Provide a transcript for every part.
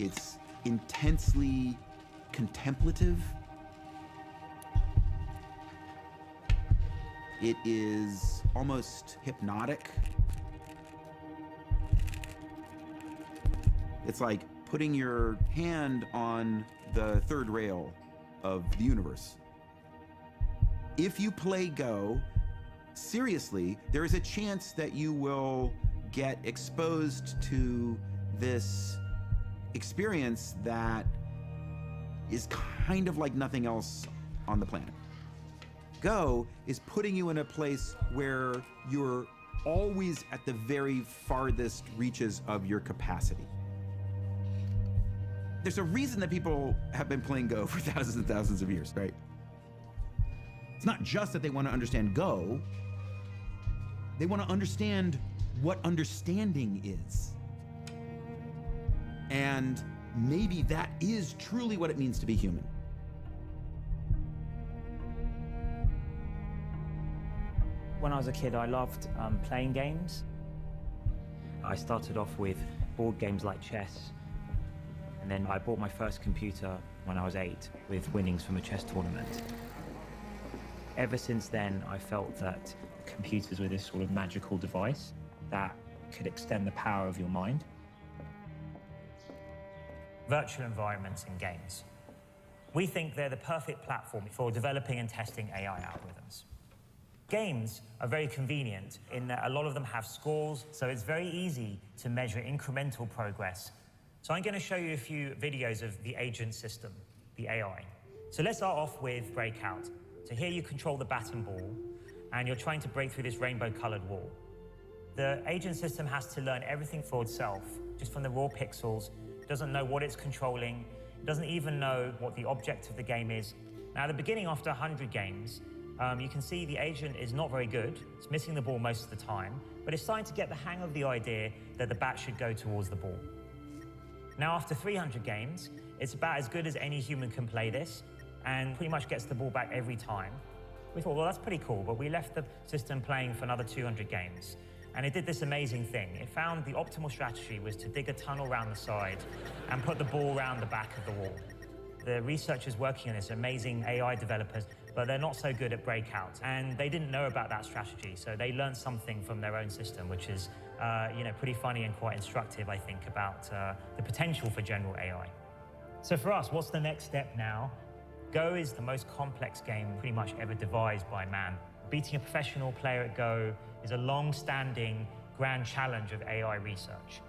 It's intensely contemplative. It is almost hypnotic. It's like putting your hand on the third rail of the universe. If you play Go, seriously, there is a chance that you will get exposed to this experience that is kind of like nothing else on the planet. Go is putting you in a place where you're always at the very farthest reaches of your capacity. There's a reason that people have been playing Go for thousands and thousands of years, right? It's not just that they want to understand Go, they want to understand what understanding is. And maybe that is truly what it means to be human. When I was a kid, I loved playing games. I started off with board games like chess, and then I bought my first computer when I was 8 with winnings from a chess tournament. Ever since then, I felt that computers were this sort of magical device that could extend the power of your mind. Virtual environments and games. We think they're the perfect platform for developing and testing AI algorithms. Games are very convenient in that a lot of them have scores, so it's very easy to measure incremental progress. So I'm going to show you a few videos of the agent system, the AI. So let's start off with Breakout. So here you control the bat and ball, and you're trying to break through this rainbow-colored wall. The agent system has to learn everything for itself, just from the raw pixels. It doesn't know what it's controlling. It doesn't even know what the object of the game is. Now, at the beginning, after 100 games, you can see the agent is not very good. It's missing the ball most of the time, but it's starting to get the hang of the idea that the bat should go towards the ball. Now, after 300 games, it's about as good as any human can play this, and pretty much gets the ball back every time. We thought, well, that's pretty cool, but we left the system playing for another 200 games. And it did this amazing thing. It found the optimal strategy was to dig a tunnel around the side and put the ball around the back of the wall. The researchers working on this are amazing AI developers, but they're not so good at Breakout. And they didn't know about that strategy, so they learned something from their own system, which is pretty funny and quite instructive, I think, about the potential for general AI. So for us, what's the next step now? Go is the most complex game pretty much ever devised by man. Beating a professional player at Go is a long-standing grand challenge of AI research.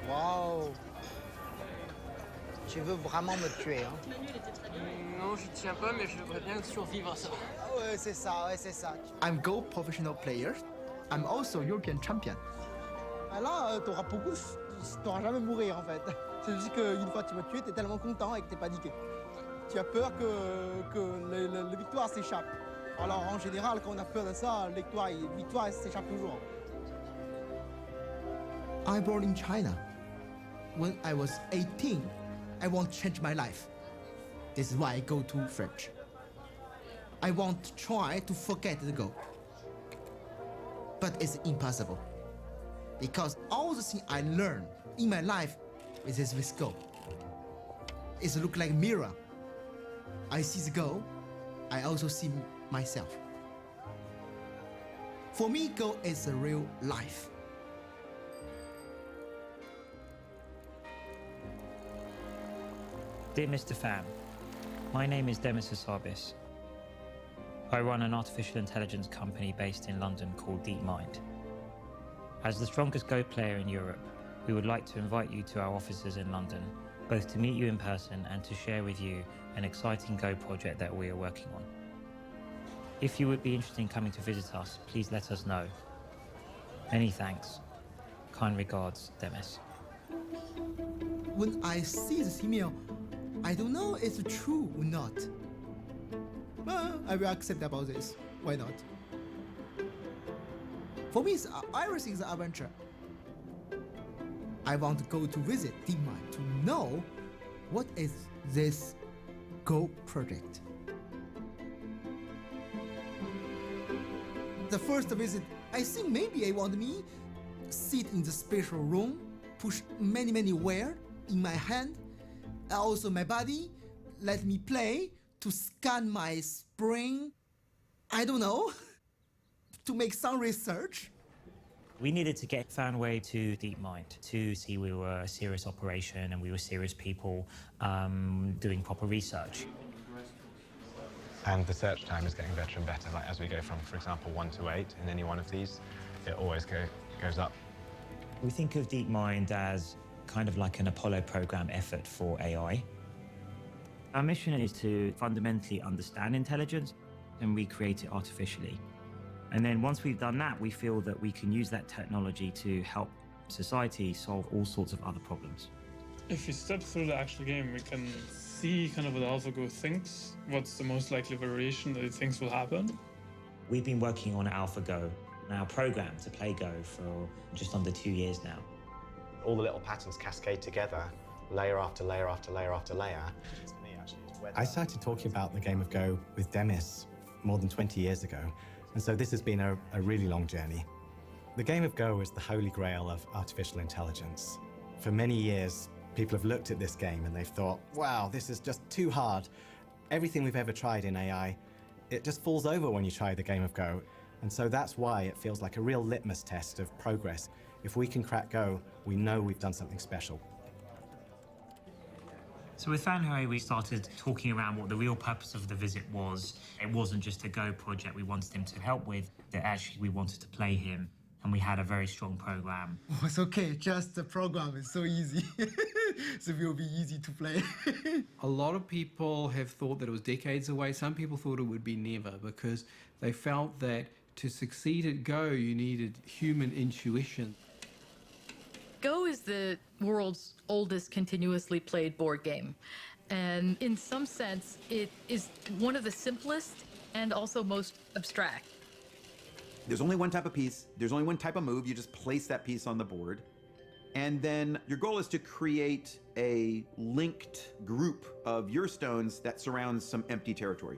Wow. Tu veux vraiment me tuer, hein? Non, je tiens pas, mais je voudrais bien survivre à ça. Ah ouais, c'est ça, ouais, c'est ça. I'm Go professional player. I'm also European champion. Ah là, t'auras jamais mourir en fait. C'est juste qu'une fois que tu vas tuer, t'es tellement content et que t'es paniqué. Tu as peur que la victoire s'échappe. Alors en général, quand on a peur de ça, la victoire s'échappe toujours. I born in China. When I was 18, I want to change my life. This is why I go to French. I want to try to forget the Go. But it's impossible. Because all the things I learned in my life is with Go. It looks like a mirror. I see the Go, I also see myself. For me, Go is a real life. Dear Mr. Pham, my name is Demis Hassabis. I run an artificial intelligence company based in London called DeepMind. As the strongest Go player in Europe, we would like to invite you to our offices in London, both to meet you in person and to share with you an exciting Go project that we are working on. If you would be interested in coming to visit us, please let us know. Many thanks. Kind regards, Demis. When I see this email, I don't know if it's true or not. But I will accept about this. Why not? For me, everything is an adventure. I want to go to visit DeepMind to know what is this Go project. The first visit, I think maybe I want me sit in the special room, push many wires in my hand, and also my body, let me play to scan my brain. I don't know, to make some research. We needed to get found way to DeepMind to see we were a serious operation and we were serious people doing proper research. And the search time is getting better and better. Like as we go from, for example, 1 to 8 in any one of these, it always goes up. We think of DeepMind as kind of like an Apollo program effort for AI. Our mission is to fundamentally understand intelligence and recreate it artificially. And then once we've done that, we feel that we can use that technology to help society solve all sorts of other problems. If we step through the actual game, we can see kind of what AlphaGo thinks, what's the most likely variation that it thinks will happen. We've been working on AlphaGo, our program to play Go, for just under 2 years now. All the little patterns cascade together, layer after layer after layer after layer. I started talking about the game of Go with Demis more than 20 years ago, and so this has been a really long journey. The game of Go is the holy grail of artificial intelligence. For many years, people have looked at this game and they've thought, wow, this is just too hard. Everything we've ever tried in AI, it just falls over when you try the game of Go. And so that's why it feels like a real litmus test of progress. If we can crack Go, we know we've done something special. So with Fan Hui, we started talking around what the real purpose of the visit was. It wasn't just a Go project we wanted him to help with, that actually we wanted to play him, and we had a very strong program. Oh, it's okay, just the program is so easy. So it will be easy to play. A lot of people have thought that it was decades away. Some people thought it would be never, because they felt that to succeed at Go, you needed human intuition. Go is the world's oldest continuously played board game. And in some sense, it is one of the simplest and also most abstract. There's only one type of piece, there's only one type of move, you just place that piece on the board. And then your goal is to create a linked group of your stones that surrounds some empty territory.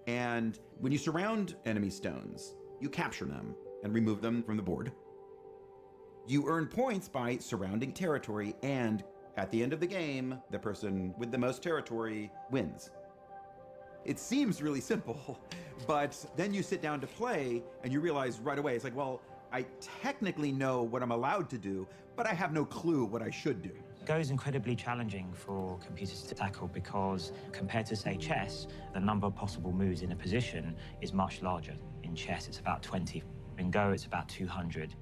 And when you surround enemy stones, you capture them and remove them from the board. You earn points by surrounding territory, and at the end of the game, the person with the most territory wins. It seems really simple, but then you sit down to play and you realize right away, it's like, well, I technically know what I'm allowed to do, but I have no clue what I should do. Go is incredibly challenging for computers to tackle because compared to, say, chess, the number of possible moves in a position is much larger. In chess, it's about 20. In Go, it's about 200.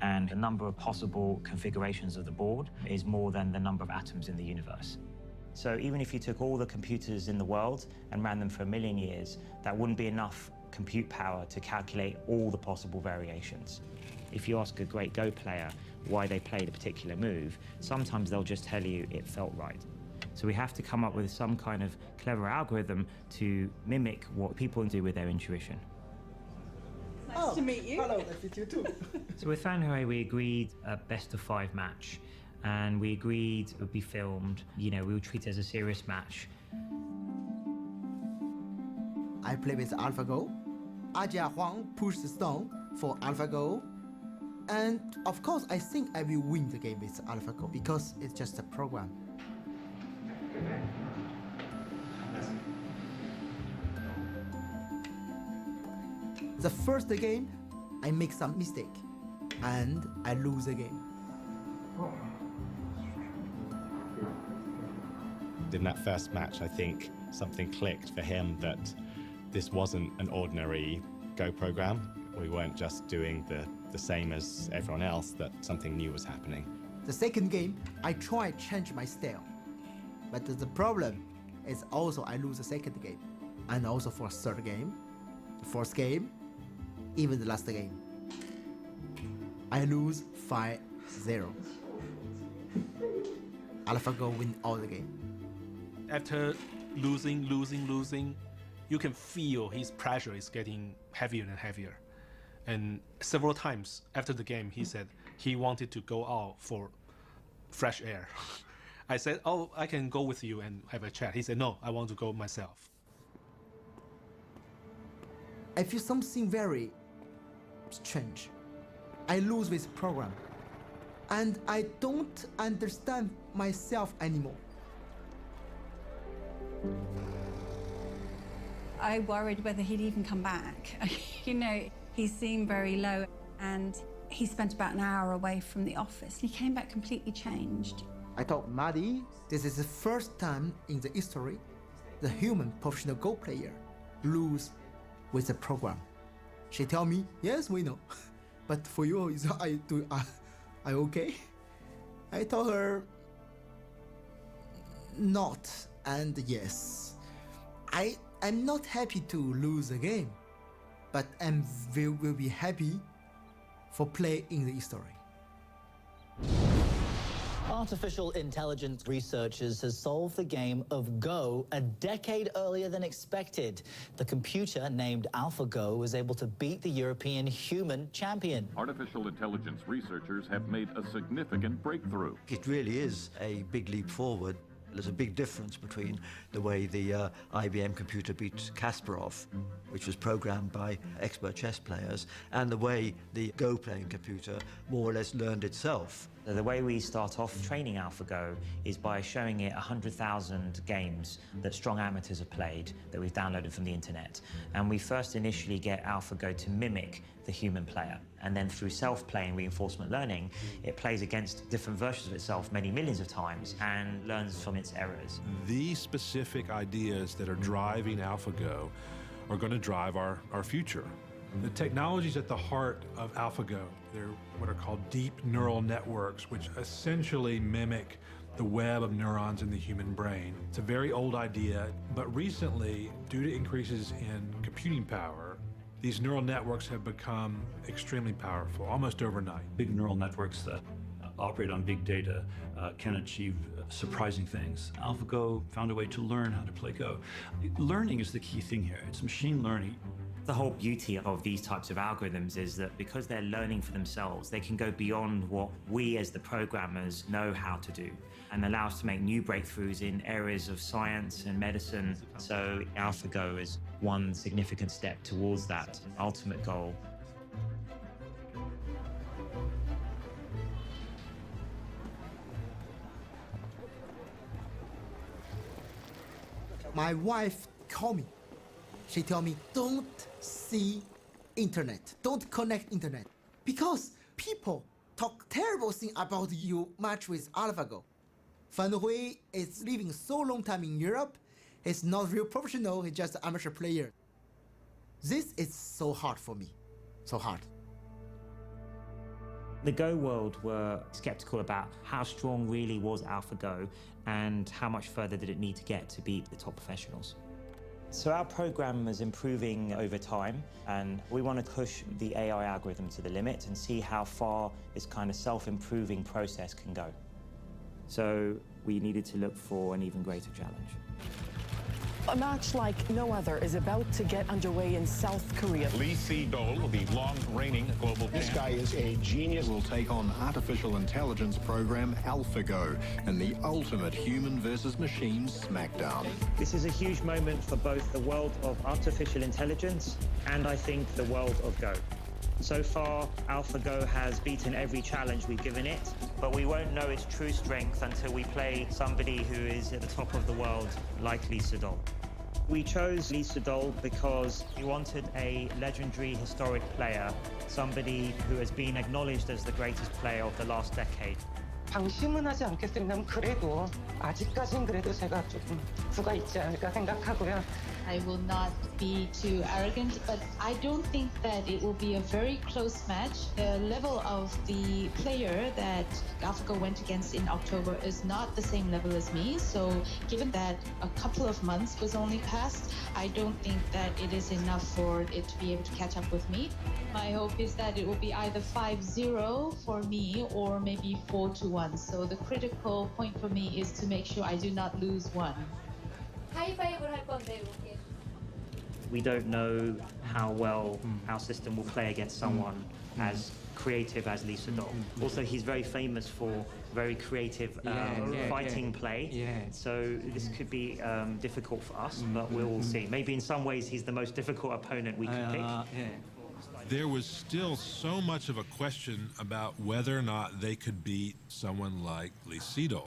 And the number of possible configurations of the board is more than the number of atoms in the universe. So even if you took all the computers in the world and ran them for 1 million years, that wouldn't be enough compute power to calculate all the possible variations. If you ask a great Go player why they played a particular move, sometimes they'll just tell you it felt right. So we have to come up with some kind of clever algorithm to mimic what people do with their intuition. Nice to meet you. Hello, nice to meet you too. So with Fan Hui, we agreed a best of 5 match, and we agreed it would be filmed. You know, we would treat it as a serious match. I play with AlphaGo. Ajia Huang pushed the stone for AlphaGo. And of course, I think I will win the game with AlphaGo because it's just a program. The first game, I make some mistake and I lose the game. In that first match, I think something clicked for him that this wasn't an ordinary Go program. We weren't just doing the same as everyone else, that something new was happening. The second game, I try to change my style. But the problem is also I lose the second game. And also for third game, the fourth game, even the last game. I lose 5-0. AlphaGo win all the game. After losing, you can feel his pressure is getting heavier and heavier. And several times after the game, he said he wanted to go out for fresh air. I said, oh, I can go with you and have a chat. He said, no, I want to go myself. I feel something very strange. I lose this program. And I don't understand myself anymore. I worried whether he'd even come back. You know, he seemed very low, and he spent about an hour away from the office. He came back completely changed. I told Maddie, this is the first time in the history the human professional Go player lose with the program. She tell me, yes, we know. But for you, I okay? I told her, not and yes. I'm not happy to lose the game, but will be happy for play in the history. Artificial intelligence researchers has solved the game of Go a decade earlier than expected. The computer, named AlphaGo, was able to beat the European human champion. Artificial intelligence researchers have made a significant breakthrough. It really is a big leap forward. There's a big difference between the way the IBM computer beat Kasparov, which was programmed by expert chess players, and the way the Go playing computer more or less learned itself. The way we start off training AlphaGo is by showing it 100,000 games that strong amateurs have played that we've downloaded from the internet. And we first initially get AlphaGo to mimic the human player. And then through self-play and reinforcement learning, it plays against different versions of itself many millions of times and learns from its errors. The specific ideas that are driving AlphaGo are going to drive our future. The technology's at the heart of AlphaGo. They're what are called deep neural networks, which essentially mimic the web of neurons in the human brain. It's a very old idea, but recently, due to increases in computing power, these neural networks have become extremely powerful, almost overnight. Big neural networks that operate on big data can achieve surprising things. AlphaGo found a way to learn how to play Go. Learning is the key thing here. It's machine learning. The whole beauty of these types of algorithms is that because they're learning for themselves, they can go beyond what we as the programmers know how to do and allow us to make new breakthroughs in areas of science and medicine. So AlphaGo is one significant step towards that ultimate goal. My wife called me. She told me, don't see internet, don't connect internet. Because people talk terrible thing about you match with AlphaGo. Fan Hui is living so long time in Europe. He's not real professional, he's just an amateur player. This is so hard for me, so hard. The Go world were skeptical about how strong really was AlphaGo and how much further did it need to get to beat the top professionals. So our program is improving over time, and we want to push the AI algorithm to the limit and see how far this kind of self-improving process can go. So we needed to look for an even greater challenge. A match like no other is about to get underway in South Korea. Lee Sedol, the long-reigning global champ. This guy is a genius. Will take on artificial intelligence program AlphaGo in the ultimate human versus machine smackdown. This is a huge moment for both the world of artificial intelligence and I think the world of Go. So far, AlphaGo has beaten every challenge we've given it, but we won't know its true strength until we play somebody who is at the top of the world, like Lee Sedol. We chose Lee Sedol because we wanted a legendary historic player, somebody who has been acknowledged as the greatest player of the last decade. 방심은 하지 않겠습니다만 그래도 아직까진 그래도 제가 조금 부가 있지 않을까 생각하고요. I will not be too arrogant, but I don't think that it will be a very close match. The level of the player that AlphaGo went against in October is not the same level as me, so given that a couple of months was only passed, I don't think that it is enough for it to be able to catch up with me. My hope is that it will be either 5-0 for me or maybe 4-1. So the critical point for me is to make sure I do not lose one. 하이파이브를 할 건데 이렇게. We don't know how well our system will play against someone as creative as Lisa Doll. Also, he's very famous for very creative fighting play. So this could be difficult for us, but we'll see. Maybe in some ways he's the most difficult opponent we could pick. There was still so much of a question about whether or not they could beat someone like Lee Sedol.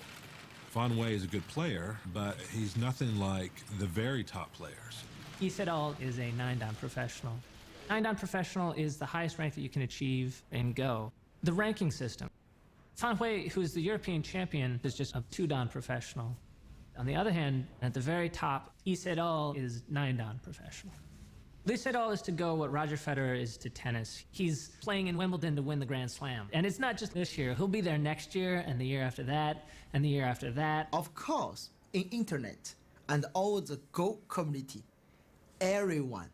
Fan Wei is a good player, but he's nothing like the very top players. Lee Sedol is a 9-dan professional. 9-dan professional is the highest rank that you can achieve in Go. The ranking system. Fan Wei, who's the European champion, is just a 2-dan professional. On the other hand, at the very top, Lee Sedol is 9-dan professional. Lee Sedol is to Go what Roger Federer is to tennis. He's playing in Wimbledon to win the Grand Slam. And it's not just this year. He'll be there next year, and the year after that, and the year after that. Of course, in internet and all the Go community, everyone,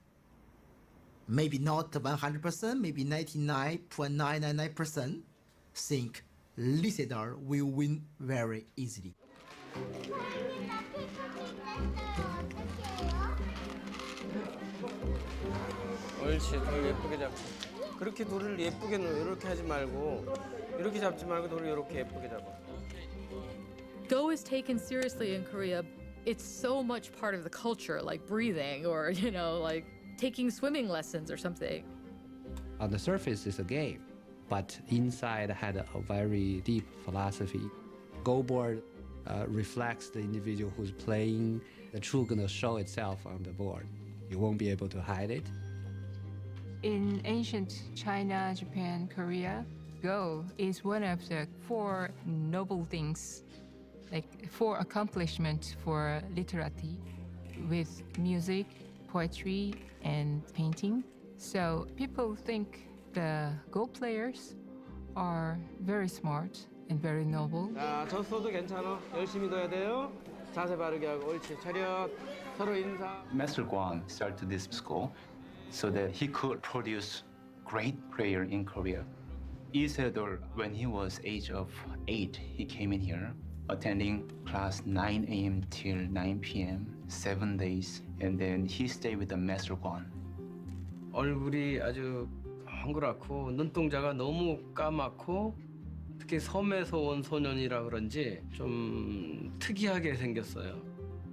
maybe not 100%, maybe 99.999% think Lee Sedol will win very easily. 옳지, 돌 예쁘게 잡고. 그렇게 돌을 예쁘게 이렇게 하지 말고 이렇게 잡지 말고 돌을 이렇게 예쁘게 잡아. Go is taken seriously in Korea. It's so much part of the culture, like breathing or, like taking swimming lessons or something. On the surface, it's a game, but inside had a very deep philosophy. Go board reflects the individual who's playing. The truth gonna show itself on the board. You won't be able to hide it. In ancient China, Japan, Korea, Go is one of the 4 noble things, like 4 accomplishments for literati, with music, poetry, and painting. So people think the Go players are very smart and very noble. 자, 졌어도 괜찮아. 열심히 둬야 돼요. 자세 바르게 하고 옳지. 차렷. 서로 인사. Master Guan started this school so that he could produce great player in Korea. Lee Sedol, when he was age of 8, he came in here, attending class 9 a.m. till 9 p.m., 7 days, and then he stayed with the Master Guan. 얼굴이 아주 헝그랗고 눈동자가 너무 까맣고 특히 섬에서 온 소년이라 그런지 좀 특이하게 생겼어요.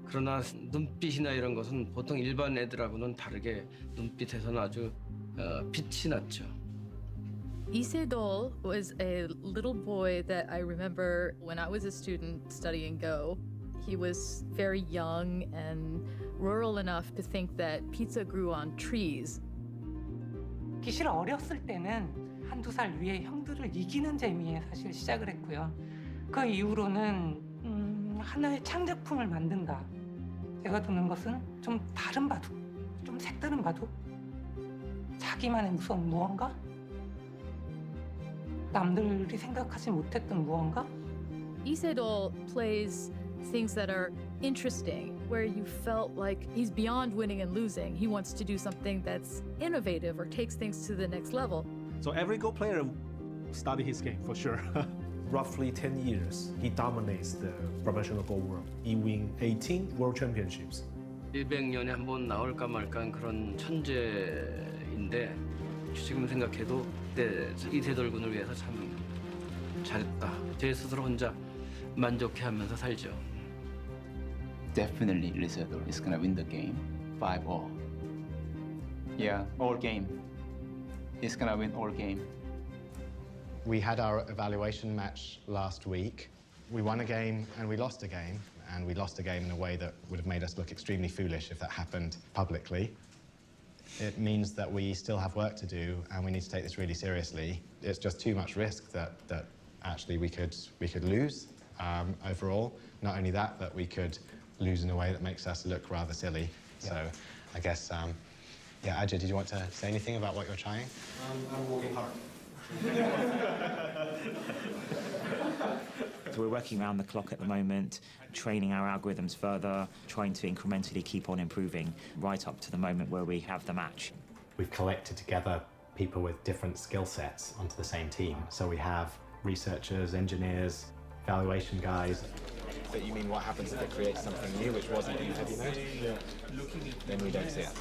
그러나 눈빛이나 이런 것은 보통 일반 애들하고는 다르게 눈빛에서는 아주 빛이 났죠. Lee Sedol was a little boy that I remember when I was a student studying Go. He was very young and rural enough to think that pizza grew on trees. 사실 어렸을 때는 1-2살 위에 형들을 이기는 재미에 사실 시작을 했고요. 그 이후로는 하나의 창작품을 만든다. 제가 두는 것은 좀 다른 바둑, 좀 색다른 바둑, 자기만의 무서운 무언가, 남들이 생각하지 못했던 무언가. Lee Sedol plays things that are interesting, where you felt like he's beyond winning and losing. He wants to do something that's innovative or takes things to the next level. So every Go player study his game for sure. Roughly 10 years, he dominates the professional Go world. He wins 18 world championships. 100년에 한 번 나올까 말까 그런 천재인데 지금 생각해도 그때 이세돌 군을 위해서 참 잘했다. 제 스스로 혼자 만족해하면서 살죠. Definitely Lee Sedol is gonna win the game 5-all. Yeah, all game. He's gonna win all game. We had our evaluation match last week. We won a game and we lost a game, and we lost a game in a way that would have made us look extremely foolish if that happened publicly. It means that we still have work to do and we need to take this really seriously. It's just too much risk that actually we could lose overall. Not only that, but we could lose in a way that makes us look rather silly. So I guess, yeah, Ajay, did you want to say anything about what you're trying? I'm working hard. So we're working around the clock at the moment, training our algorithms further, trying to incrementally keep on improving right up to the moment where we have the match. We've collected together people with different skill sets onto the same team. So we have researchers, engineers, valuation guys. But you mean what happens if it creates something new which wasn't in heavy mode? Then we don't see it.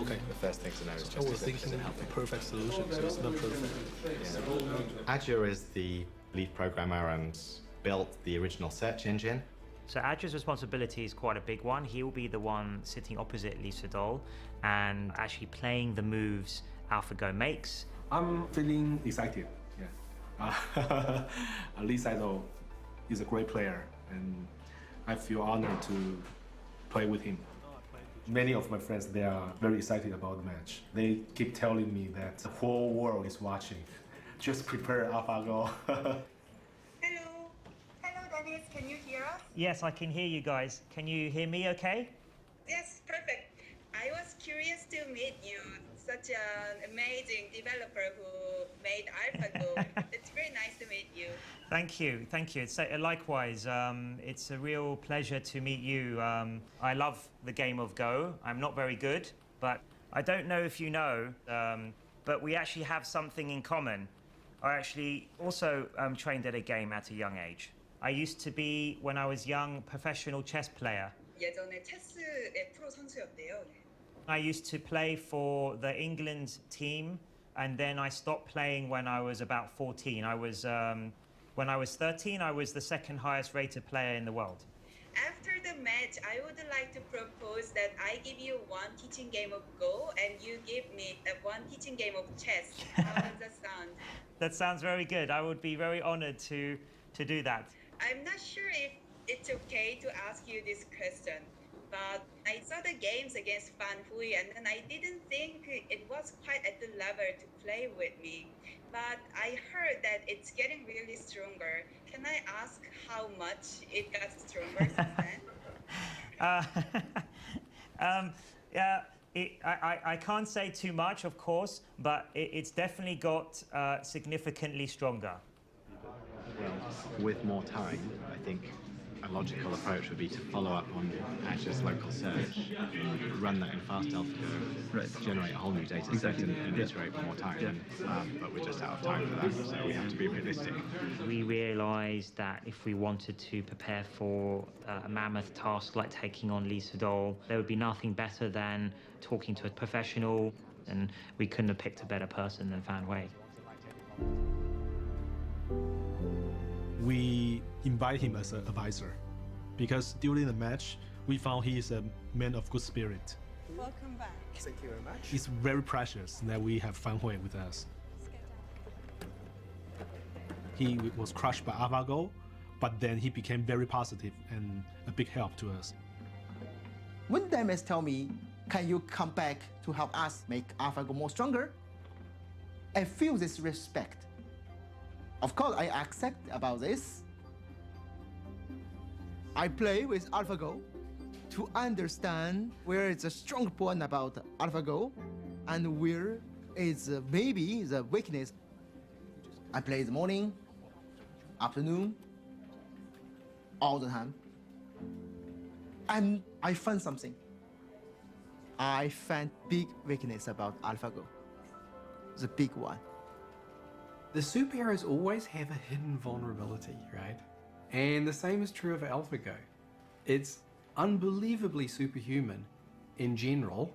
Okay. The first thing to know is just I was thinking the perfect solution, so it's not perfect. Yeah. Adja is the lead programmer and built the original search engine. So Adja's responsibility is quite a big one. He will be the one sitting opposite Lee Sedol and actually playing the moves AlphaGo makes. I'm feeling excited. Yeah. Lee Sedol is a great player, and I feel honored to play with him. Many of my friends, they are very excited about the match. They keep telling me that the whole world is watching. Just prepare AlphaGo. Hello, Dennis, can you hear us? Yes, I can hear you guys. Can you hear me okay? Yes, perfect. I was curious to meet you, such an amazing developer who made AlphaGo. It's very nice to meet you. Thank you. It's likewise. It's a real pleasure to meet you. I love the game of Go. I'm not very good, but I don't know if you know, but we actually have something in common. I actually also trained at a game at a young age. I used to be, when I was young, professional chess player. 예전에 체스의 프로 선수였대요. I used to play for the England team, and then I stopped playing when I was about 14. When I was 13, I was the second highest rated player in the world. After the match, I would like to propose that I give you one teaching game of Go and you give me one teaching game of chess. How does that sound? That sounds very good. I would be very honored to do that. I'm not sure if it's okay to ask you this question, but I saw the games against Fan Hui and then I didn't think it was quite at the level to play with me. But I heard that it's getting really stronger. Can I ask how much it got stronger since then? I can't say too much, of course, but it's definitely got significantly stronger. With more time, I think a logical approach would be to follow up on Adja's local search, run that in fast AlphaGo, generate a whole new data set and iterate one more time. But we're just out of time for that, so we have to be realistic. We realised that if we wanted to prepare for a mammoth task like taking on Lee Sedol, there would be nothing better than talking to a professional, and we couldn't have picked a better person than Fan Hui. We invite him as an advisor because during the match, we found he is a man of good spirit. Welcome back. Thank you very much. It's very precious that we have Fan Hui with us. He was crushed by AlphaGo, but then he became very positive and a big help to us. When Demis tell me, can you come back to help us make AlphaGo more stronger? I feel this respect. Of course, I accept about this. I play with AlphaGo to understand where is the strong point about AlphaGo and where is maybe the weakness. I play in the morning, afternoon, all the time. And I found something. I found big weakness about AlphaGo. The big one. The superheroes always have a hidden vulnerability, right? And the same is true of AlphaGo. It's unbelievably superhuman in general,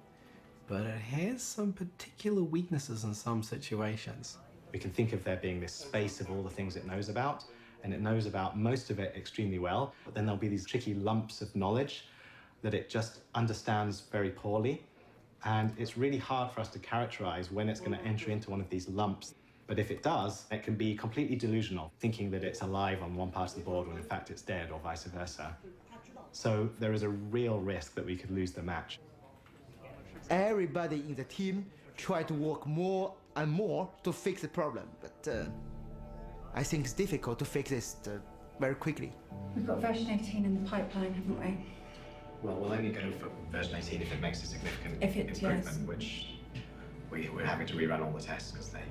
but it has some particular weaknesses in some situations. We can think of there being this space of all the things it knows about, and it knows about most of it extremely well, but then there'll be these tricky lumps of knowledge that it just understands very poorly. And it's really hard for us to characterize when it's going to enter into one of these lumps. But if it does, it can be completely delusional, thinking that it's alive on one part of the board when in fact it's dead, or vice versa. So there is a real risk that we could lose the match. Everybody in the team try to work more and more to fix the problem, but I think it's difficult to fix this very quickly. We've got version 18 in the pipeline, haven't we? Well, we'll only go for version 18 if it makes a significant improvement, which we're having to rerun all the tests because they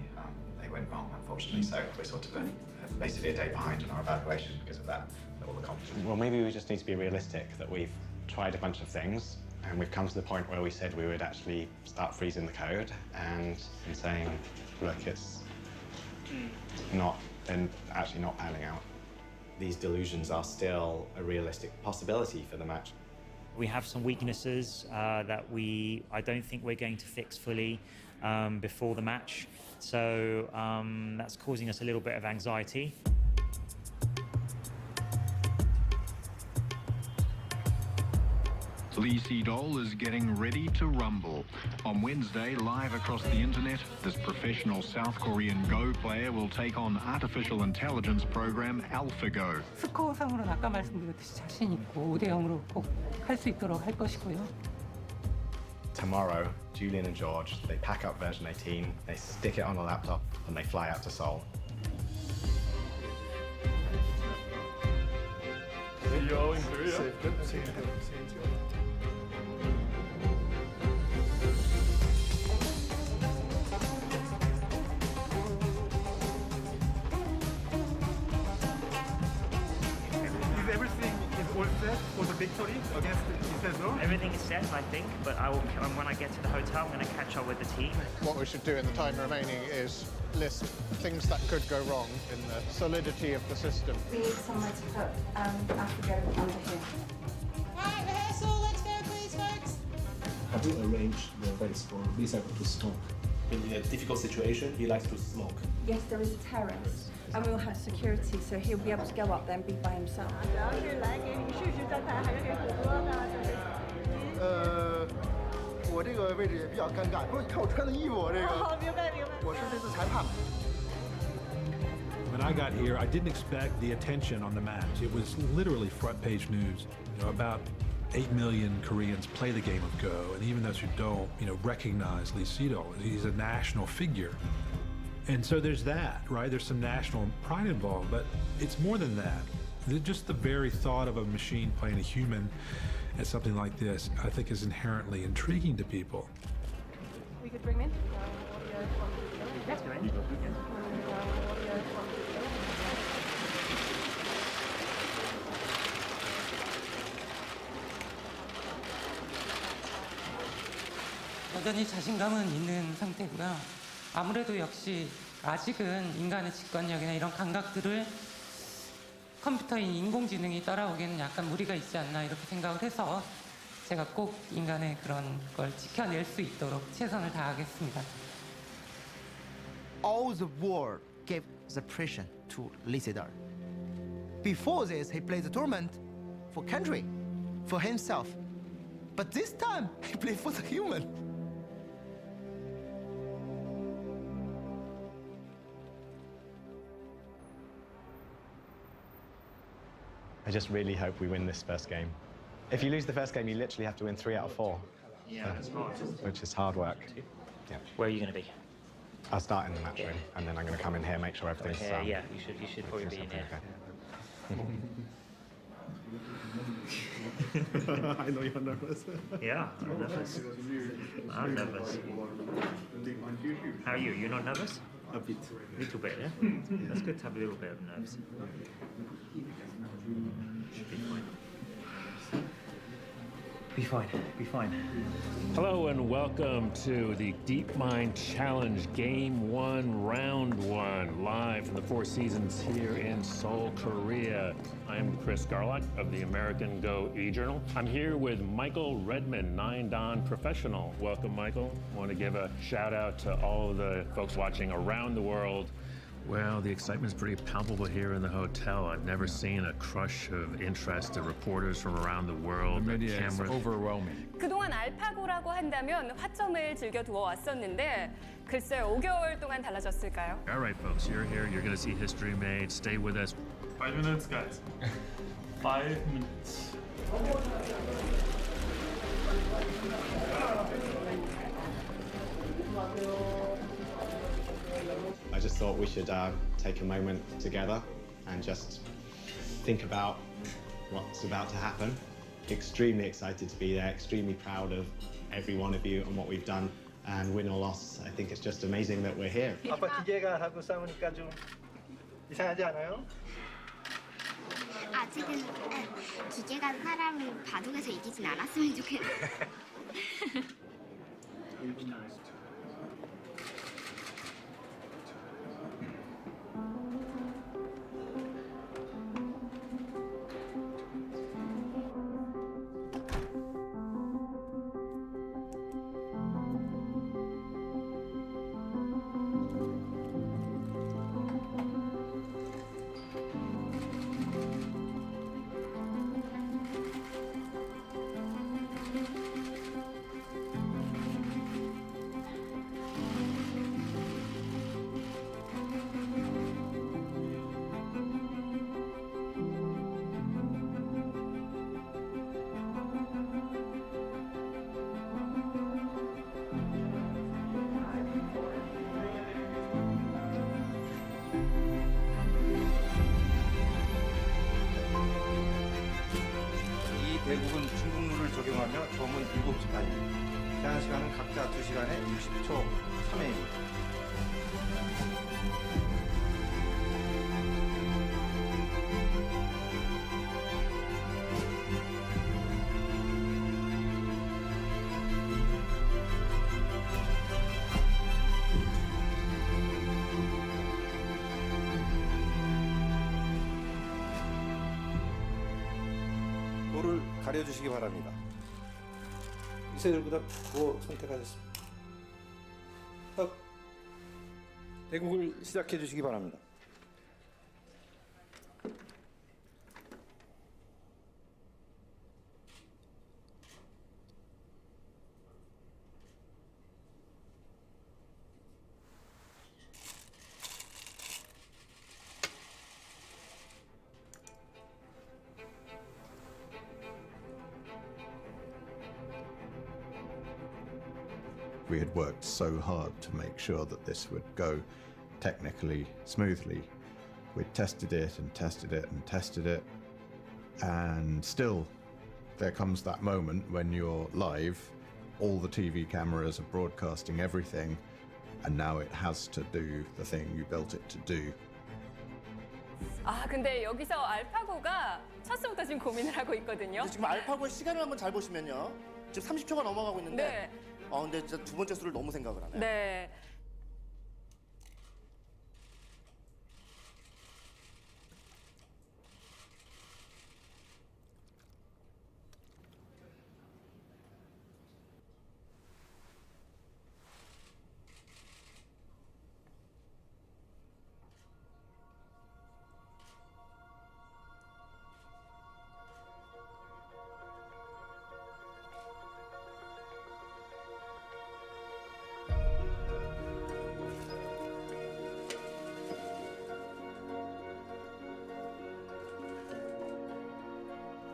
went wrong, unfortunately. So we're sort of basically a day behind on our evaluation because of that. All the competition. Well, maybe we just need to be realistic that we've tried a bunch of things and we've come to the point where we said we would actually start freezing the code and saying, look, and actually not panning out. These delusions are still a realistic possibility for the match. We have some weaknesses that I don't think we're going to fix fully before the match. So that's causing us a little bit of anxiety. Lee Sedol is getting ready to rumble. On Wednesday, live across the internet, this professional South Korean Go player will take on artificial intelligence program AlphaGo. 스코어상으로는 아까 말씀드렸듯이 자신 있고 5대 0으로 꼭 할 수 있도록 할 것이고요. Tomorrow, Julian and George, they pack up version 18, they stick it on a laptop, and they fly out to Seoul. See you all in Korea. For the victory against Israel? Everything is set, I think, but when I get to the hotel, I'm going to catch up with the team. What we should do in the time remaining is list things that could go wrong in the solidity of the system. We need somewhere to put AlphaGo under here. Right, rehearsal, let's go please, folks. Have you arranged the events for Lisa to smoke? In a difficult situation, he likes to smoke. Yes, there is a terrace. And we'll have security, so he'll be able to go up there and be by himself. 我这个位置也比较尴尬，不是你看我穿的衣服，我这个。好，明白明白。我是这次裁判。When I got here, I didn't expect the attention on the match. It was literally front page news. About 8 million Koreans play the game of Go, and even those who don't, recognize Lee Sedol. He's a national figure. And so there's that, right? There's some national pride involved, but it's more than that. Just the very thought of a machine playing a human at something like this, I think, is inherently intriguing to people. We could bring in. That's great. 여전히 자신감은 있는 상태고요. 아무래도 역시 아직은 인간의 직관력이나 이런 감각들을 컴퓨터인 인공지능이 따라오기에는 약간 무리가 있지 않나 이렇게 생각을 해서 제가 꼭 인간의 그런 걸 지켜낼 수 있도록 최선을 다하겠습니다. All the world gave the pressure to Lee Sedol. Before this, he played the tournament for country, for himself. But this time, he played for the human. I just really hope we win this first game. If you lose the first game, you literally have to win 3 out of 4. Yeah, that's hard. Which is hard work. Yeah. Where are you going to be? I'll start in the match room, and then I'm going to come in here, make sure everything's... Yeah, you should probably be in here. Okay. I know you're nervous. Yeah, I'm nervous. I'm nervous. How are you? You're not nervous? A bit. A little bit, yeah? That's good to have a little bit of nerves. Should be fine. Be fine, be fine. Hello and welcome to the DeepMind Challenge Game 1, Round 1, live from the Four Seasons here in Seoul, Korea. I'm Chris Garlock of the American Go e-Journal. I'm here with Michael Redman, 9-Dan professional. Welcome, Michael. I want to give a shout out to all of the folks watching around the world. Well, the excitement's pretty palpable here in the hotel. I've never seen a crush of interest. The reporters from around the world, the cameras. Overwhelming. 그동안 알파고라고 한다면 화점을 즐겨두어 왔었는데 글쎄요, 5개월 동안 달라졌을까요? All right, folks, you're here. You're going to see history made. Stay with us. 5 minutes, guys. 5 minutes. I just thought we should take a moment together and just think about what's about to happen. Extremely excited to be there, extremely proud of every one of you and what we've done. And win or loss, I think it's just amazing that we're here. 아빠 기계가 하고 싸우니까 좀 이상하지 않아요? 아직은 기계가 사람을 바둑에서 이기진 않았으면 좋겠어요. 7시간입니다. 제한 시간은 각자 2시간에 60초 3회입니다. 도를 가려주시기 바랍니다. 이세돌보다 도 선택하셨습니다. 대국을 시작해 주시기 바랍니다. We had worked so hard to make sure that this would go technically smoothly. We tested it and tested it and tested it, and still there comes that moment when you're live, all the TV cameras are broadcasting everything, and now it has to do the thing you built it to do. 아 근데 여기서 알파고가 첫수부터 지금 고민을 하고 있거든요. 지금 알파고의 시간을 한번 잘 보시면요. 지금 30초가 넘어가고 있는데 네. 근데 진짜 두 번째 수를 너무 생각을 하네. 네.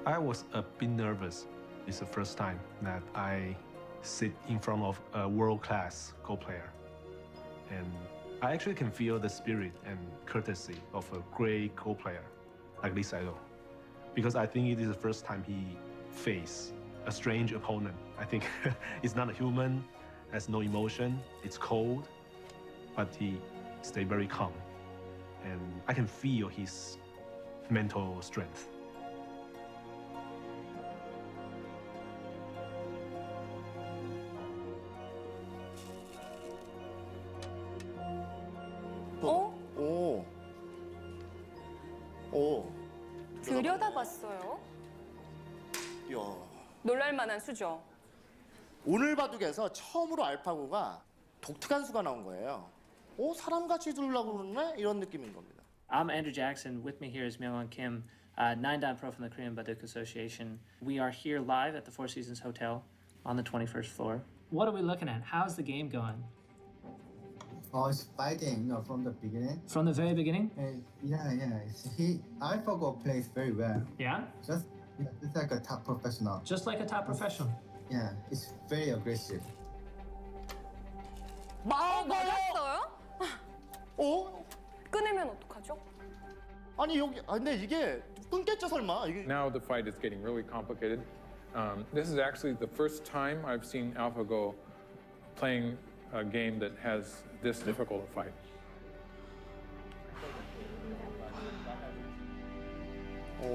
I was a bit nervous. It's the first time that I sit in front of a world-class Go player. And I actually can feel the spirit and courtesy of a great Go player like Lee Saito. Because I think it is the first time he faced a strange opponent. I think it's not a human, has no emotion, it's cold, but he stayed very calm. And I can feel his mental strength. 들여다봤어요. 이야. 놀랄만한 수죠. 오늘 바둑에서 처음으로 알파고가 독특한 수가 나온 거예요. 사람같이 두려고 그러네? 이런 느낌인 겁니다. I'm Andrew Jackson. With me here is Myung-won Kim, 9-dan pro from the Korean Baduk Association. We are here live at the Four Seasons Hotel on the 21st floor. What are we looking at? How's the game going? It's fighting, from the beginning. From the very beginning? AlphaGo plays very well. Yeah? Just like a top professional. Just like a top professional. Yeah, it's very aggressive. 맞았어요? 끊으면 어떡하죠? 아니 근데 이게 끊겠죠 설마? Now the fight is getting really complicated. This is actually the first time I've seen AlphaGo playing a game that has this difficult a fight.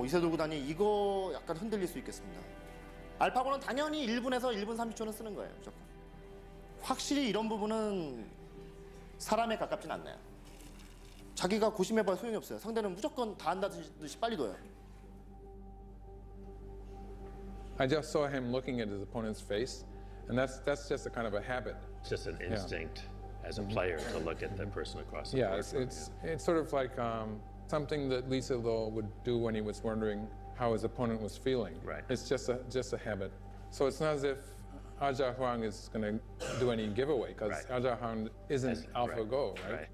이세돌 구단이 이거 약간 흔들릴 수 있겠습니다. 알파고는 당연히 1분에서 1분 30초는 쓰는 거예요. 무조건. 확실히 이런 부분은 사람에 가깝진 않네요. 자기가 고심해봐야 소용이 없어요. 상대는 무조건 다 한다듯이 빨리 둬요. I just saw him looking at his opponent's face, and that's just a kind of a habit. It's just an instinct as a player to look at the person across the board. Yeah, it's sort of like something that Lee Sedol would do when he was wondering how his opponent was feeling. Right. It's just a habit. So it's not as if Aja Huang is going to do any giveaway, because Aja Huang isn't AlphaGo, right?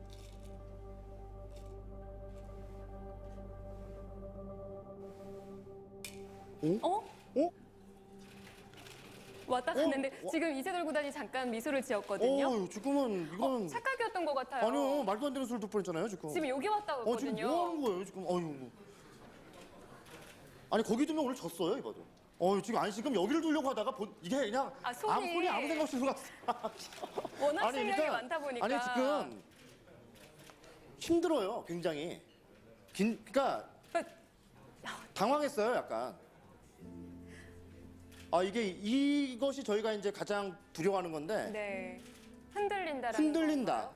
왔다 갔는데 지금 이세돌 구단이 잠깐 미소를 지었거든요. 지금은 이거는 착각이었던 것 같아요. 아니요, 말도 안 되는 소리를 듣고 있잖아요, 지금 여기 왔다 갔거든요. 지금 뭐 하는 거예요, 지금? 아니 거기 두면 오늘 졌어요, 이봐도. 지금 아니 지금 여기를 두려고 하다가 이게 그냥 손이 아무 생각 없이 들어갔어. 워낙 실력이 많다 보니까. 아니 지금 힘들어요, 굉장히. 그러니까 당황했어요, 약간. 이것이 저희가 이제 가장 두려워하는 건데. 네. 흔들린다라는 흔들린다.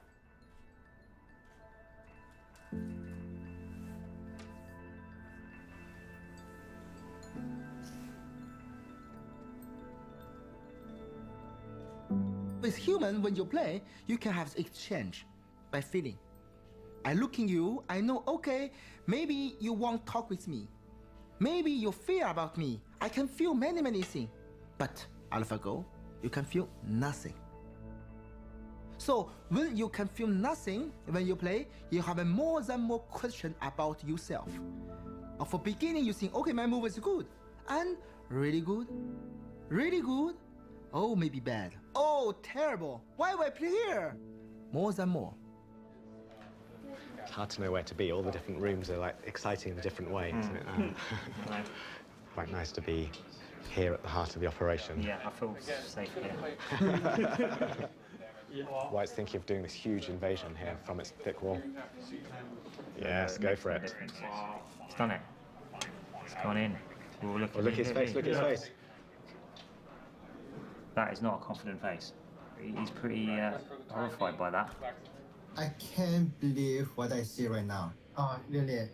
With human, when you play, you can have exchange by feeling. I look in you, I know, okay, maybe you won't talk with me. Maybe you fear about me. I can feel many things. But AlphaGo, you can feel nothing. So when you can feel nothing when you play, you have more and more question about yourself. For beginning, you think, okay, my move is good, and really good, oh, maybe bad, oh, terrible, why do I play here? More and more. It's hard to know where to be. All the different rooms are like exciting in different ways. Quite nice to be here at the heart of the operation. Yeah, I feel safe here. White's thinking of doing this huge invasion here from its thick wall. Yes, go for it. It's done it. It's gone in. Look at his face, look at his face. That is not a confident face. He's pretty horrified by that. I can't believe what I see right now. Really.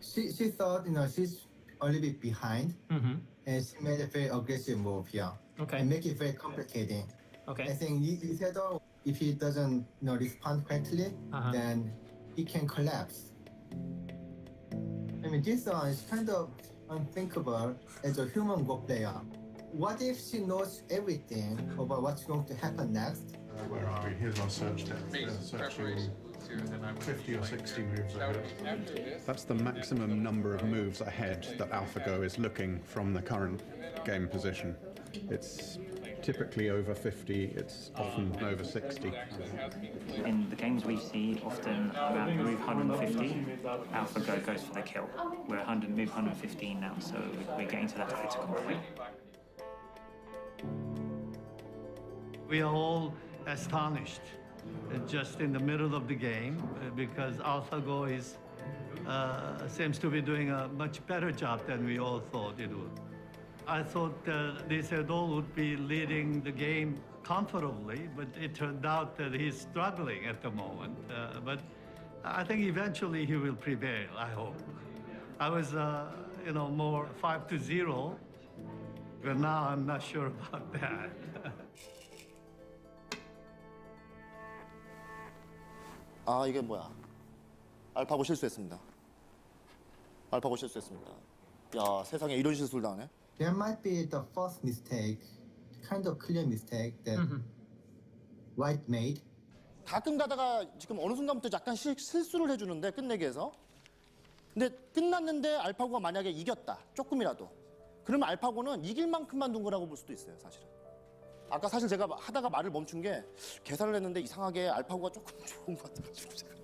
She thought, she's a little bit behind, and she made a very aggressive move here. Okay. And make it very complicated. Okay. I think Isidore, if he doesn't respond correctly, then he can collapse. I mean, this is kind of unthinkable as a human Go player. What if she knows everything about what's going to happen next? Where are we? Here's our search tab. Searching 50 or 60 moves ahead. That's the maximum number of moves ahead that AlphaGo is looking from the current game position. It's typically over 50, it's often over 60. In the games we see, often around move 150, AlphaGo goes for the kill. We're move 115 now, so we're getting to that critical point. We are all astonished just in the middle of the game because AlphaGo seems to be doing a much better job than we all thought it would. I thought Isidore would be leading the game comfortably, but it turned out that he's struggling at the moment. But I think eventually he will prevail, I hope. I was, more 5-0, but now I'm not sure about that. 이게 뭐야? 알파고 실수했습니다. 알파고 실수했습니다. 야, 세상에 이런 실수를 당하네. There might be the first mistake, kind of clear mistake that White made. 가끔 가다가 지금 어느 순간부터 약간 실수를 해주는데 끝내기 위해서. 근데 끝났는데 알파고가 만약에 이겼다, 조금이라도. 그러면 알파고는 이길 만큼만 둔 거라고 볼 수도 있어요, 사실은. 아까 사실 제가 하다가 말을 멈춘 게 계산을 했는데 이상하게 알파고가 조금 좋은 것 같아가지고 제가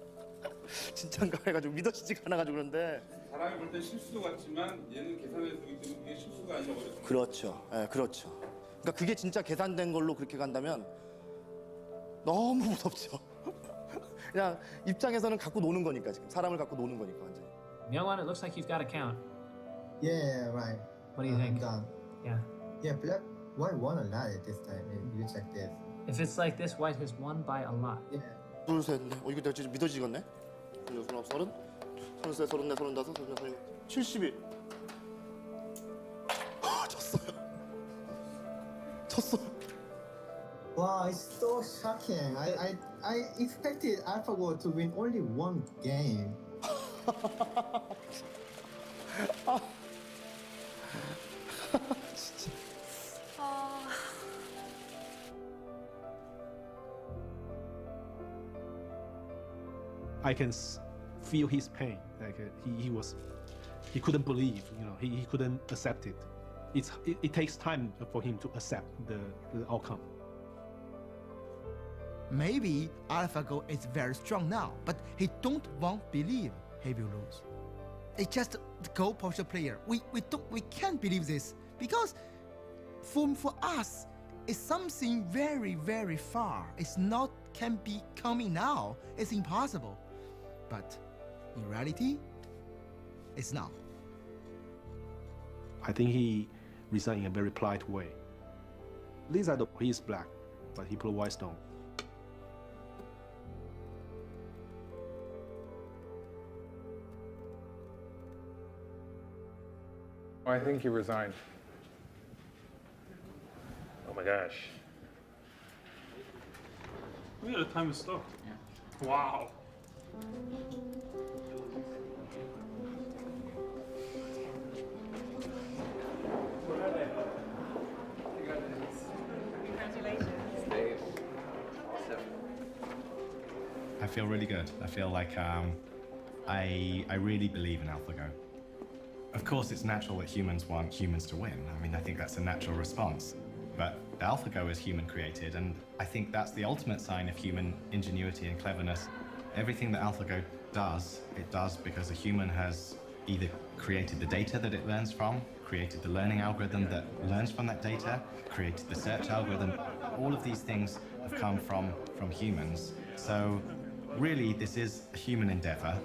진짠가 해가지고 믿어지지가 않아가지고 그런데 사람이 볼 때 실수 같지만 얘는 계산해서 보기 때문에 그게 실수가 아니라 버렸어요. 그렇죠. 예, 그렇죠. 그러니까 그게 진짜 계산된 걸로 그렇게 간다면 너무 무섭죠. 그냥 입장에서는 갖고 노는 거니까 지금 사람을 갖고 노는 거니까 완전히. Myung-won, it looks like you've got a count. Yeah, right. What do you think? Done. Yeah. Yeah, Black White won a lot at this time. You check this. If it's like this, White has won by a lot. Yeah. 둘, 셋, 넷. 이거 내가 진짜 믿어지겠네. 29, 30, 33, 34, 35, 36, 71. 졌어요. Wow, it's so shocking. I expected AlphaGo to win only one game. 진짜. I can feel his pain. Like he couldn't believe. He couldn't accept it. It takes time for him to accept the outcome. Maybe AlphaGo is very strong now, but he don't want believe he will lose. It's just the Go poster player. We can't believe this Because for us, it's something very, very far. It's not can be coming now. It's impossible. But in reality, it's now. I think he resigned in a very polite way. Lisa, he is black, but he put a white stone. I think he resigned. Oh my gosh. Look at the time is stopped. Yeah. Wow. I feel really good. I feel like I really believe in AlphaGo. Of course, it's natural that humans want humans to win. I mean, I think that's a natural response. But AlphaGo is human created, and I think that's the ultimate sign of human ingenuity and cleverness. Everything that AlphaGo does, it does because a human has either created the data that it learns from, created the learning algorithm that learns from that data, created the search algorithm. All of these things have come from humans. So really, this is a human endeavor.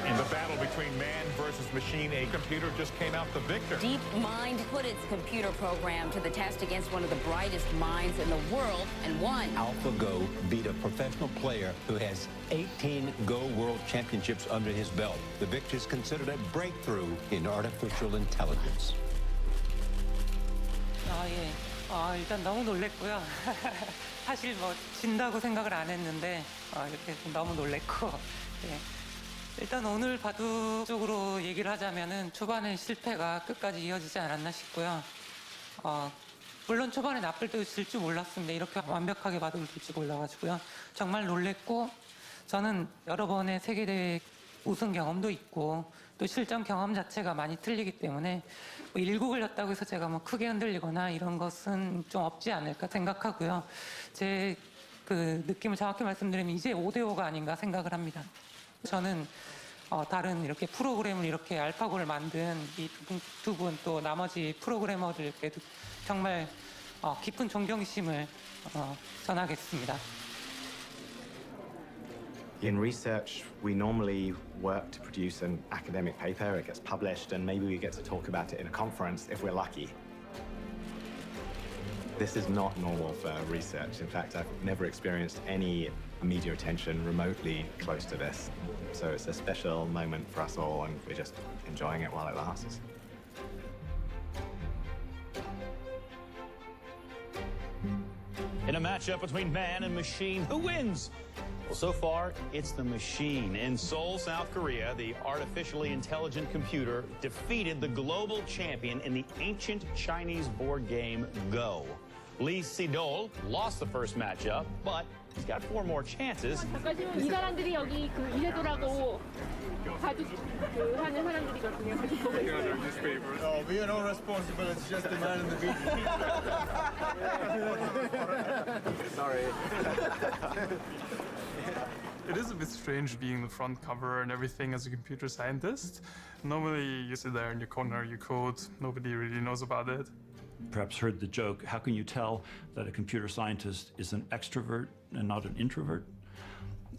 In the battle between man versus machine, a computer just came out the victor. DeepMind put its computer program to the test against one of the brightest minds in the world and won. AlphaGo beat a professional player who has 18 Go World Championships under his belt. The victory is considered a breakthrough in artificial intelligence. 일단 너무 놀랬고요. 사실 뭐 진다고 생각을 안 했는데 이렇게 너무 놀랬고. 예. 일단 오늘 바둑 쪽으로 얘기를 하자면은 초반에 실패가 끝까지 이어지지 않았나 싶고요. 물론 초반에 나쁠 때 있을 줄 몰랐습니다. 이렇게 완벽하게 바둑을 둘 줄 몰라가지고요. 정말 놀랬고 저는 여러 번의 세계대회 우승 경험도 있고 또 실전 경험 자체가 많이 틀리기 때문에 뭐 일구 걸렸다고 해서 제가 뭐 크게 흔들리거나 이런 것은 좀 없지 않을까 생각하고요. 제 그 느낌을 정확히 말씀드리면 이제 5대5가 아닌가 생각을 합니다. 저는 다른 이렇게 프로그램을 이렇게 알파고를 만든 이 두 분 또 나머지 프로그래머들께도 정말 깊은 존경심을 전하겠습니다. In research, we normally work to produce an academic paper, it gets published, and maybe we get to talk about it in a conference if we're lucky. This is not normal for research. In fact, I've never experienced any media attention remotely close to this. So it's a special moment for us all, and we're just enjoying it while it lasts. In a matchup between man and machine, who wins? Well, so far, it's the machine. In Seoul, South Korea, the artificially intelligent computer defeated the global champion in the ancient Chinese board game Go. Lee Si-dol lost the first matchup, but he's got 4 more chances. 이 사람들이 여기 그 이세돌하고 바둑 하는 사람들이거든요. 바둑 보고 있어요. Oh, we are not responsible. It's just the man in the video. Sorry. It is a bit strange being the front cover and everything as a computer scientist. Normally you sit there in your corner, you code, nobody really knows about it. Perhaps heard the joke, how can you tell that a computer scientist is an extrovert and not an introvert?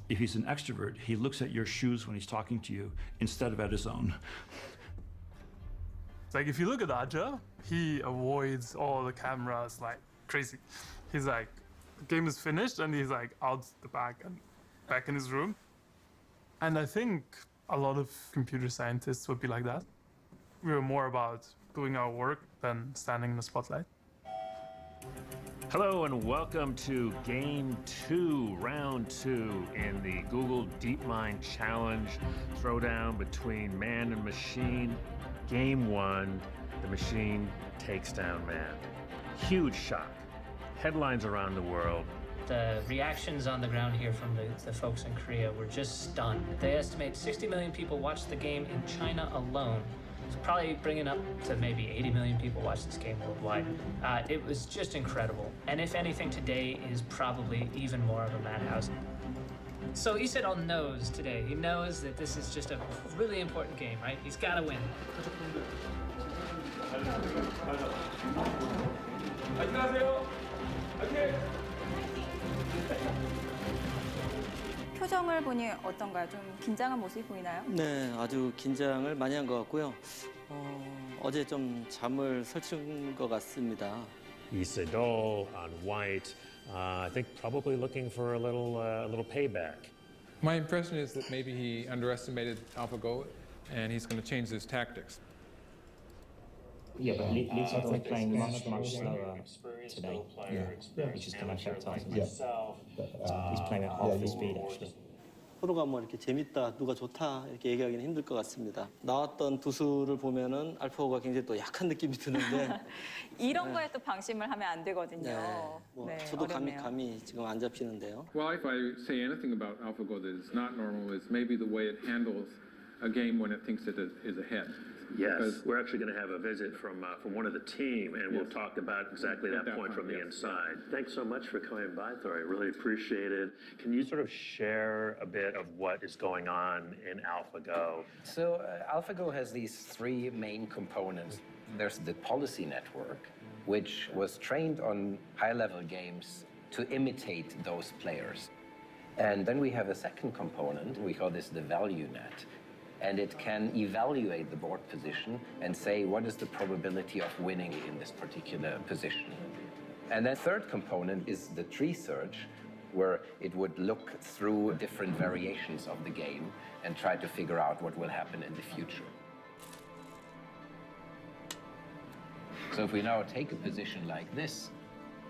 If he's an extrovert, he looks at your shoes when he's talking to you instead of at his own. It's like if you look at Aja, he avoids all the cameras like crazy. He's like, the game is finished and he's like out the back and back in his room. And I think a lot of computer scientists would be like that. We're more about doing our work than standing in the spotlight. Hello and welcome to Game 2, Round 2 in the Google DeepMind Challenge throwdown between man and machine. Game 1, the machine takes down man. Huge shock. Headlines around the world. The reactions on the ground here from the folks in Korea were just stunned. They estimate 60 million people watched the game in China alone. Probably bringing up to maybe 80 million people watch this game worldwide. It was just incredible. And if anything, today is probably even more of a madhouse. So Isedal knows today. He knows that this is just a really important game, right? He's got to win. 표정을 보니 어떤가요? 좀 긴장한 모습이 보이나요? 네, 아주 긴장을 많이 한 것 같고요. 어제 좀 잠을 설친 것 같습니다. Isidol on white, I think probably looking for a little payback. My impression is that maybe he underestimated AlphaGo and he's going to change his tactics. Yeah, but Isidol is playing much slower today, which is going to affect us. He's playing at half the speed, actually. 서로가 뭐 이렇게 재밌다, 누가 좋다 이렇게 얘기하기는 힘들 것 같습니다. 나왔던 두 수를 보면은 알파고가 굉장히 또 약한 느낌이 드는데 이런 거에 또 방심을 하면 안 되거든요. 뭐 네, 저도 어렵네요. 감이 지금 안 잡히는데요. Well, if I say anything about AlphaGo that is not normal, is maybe the way it handles a game when it thinks it is ahead. Yes, we're actually going to have a visit from one of the team, and we'll talk about exactly that point from the inside. Thanks so much for coming by, Thor. I really appreciate it. Can you sort of share a bit of what is going on in AlphaGo? So AlphaGo has these three main components. There's the policy network, which was trained on high-level games to imitate those players. And then we have a second component. We call this the value net. And it can evaluate the board position and say what is the probability of winning in this particular position. And then third component is the tree search, where it would look through different variations of the game and try to figure out what will happen in the future. So if we now take a position like this,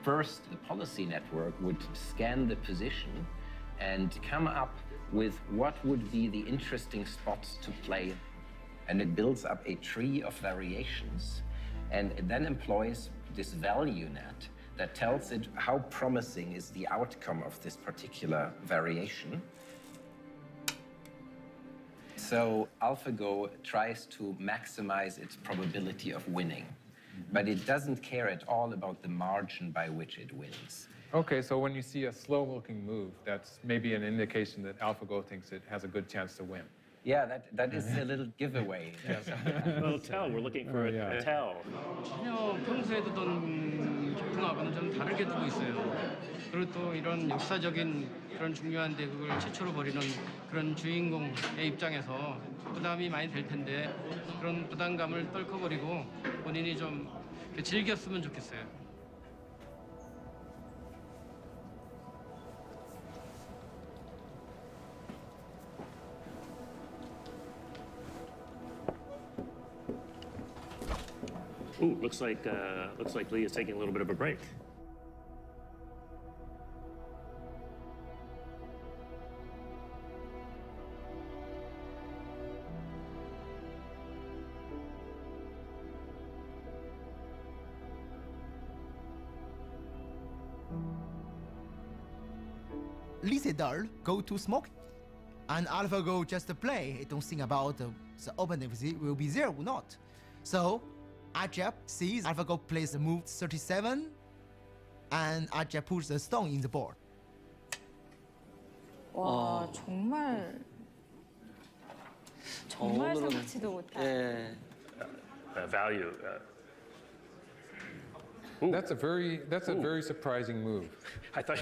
first the policy network would scan the position and come up with what would be the interesting spots to play. And it builds up a tree of variations and it then employs this value net that tells it how promising is the outcome of this particular variation. So AlphaGo tries to maximize its probability of winning, but it doesn't care at all about the margin by which it wins. Okay, so when you see a slow-looking move, that's maybe an indication that AlphaGo thinks it has a good chance to win. Yeah, that is a little giveaway. Well, tell. We're looking for a tell. 전혀 평소에 두던 기풍하고는 좀 다르게 두고 있어요. 그리고 또 이런 역사적인 그런 중요한 대국을 최초로 벌이는 그런 주인공의 입장에서 부담이 많이 될 텐데 그런 부담감을 떨쳐버리고 본인이 좀 즐겼으면 좋겠어요. Ooh, looks like Lee is taking a little bit of a break. Isidol go to smoke, and AlphaGo just play. It don't think about the opening will be there or not. So Ajab sees AlphaGo plays the move 37, and Ajab puts the stone in the board. 와, 정말 생각지도 못한. Value. That's a very surprising move. I thought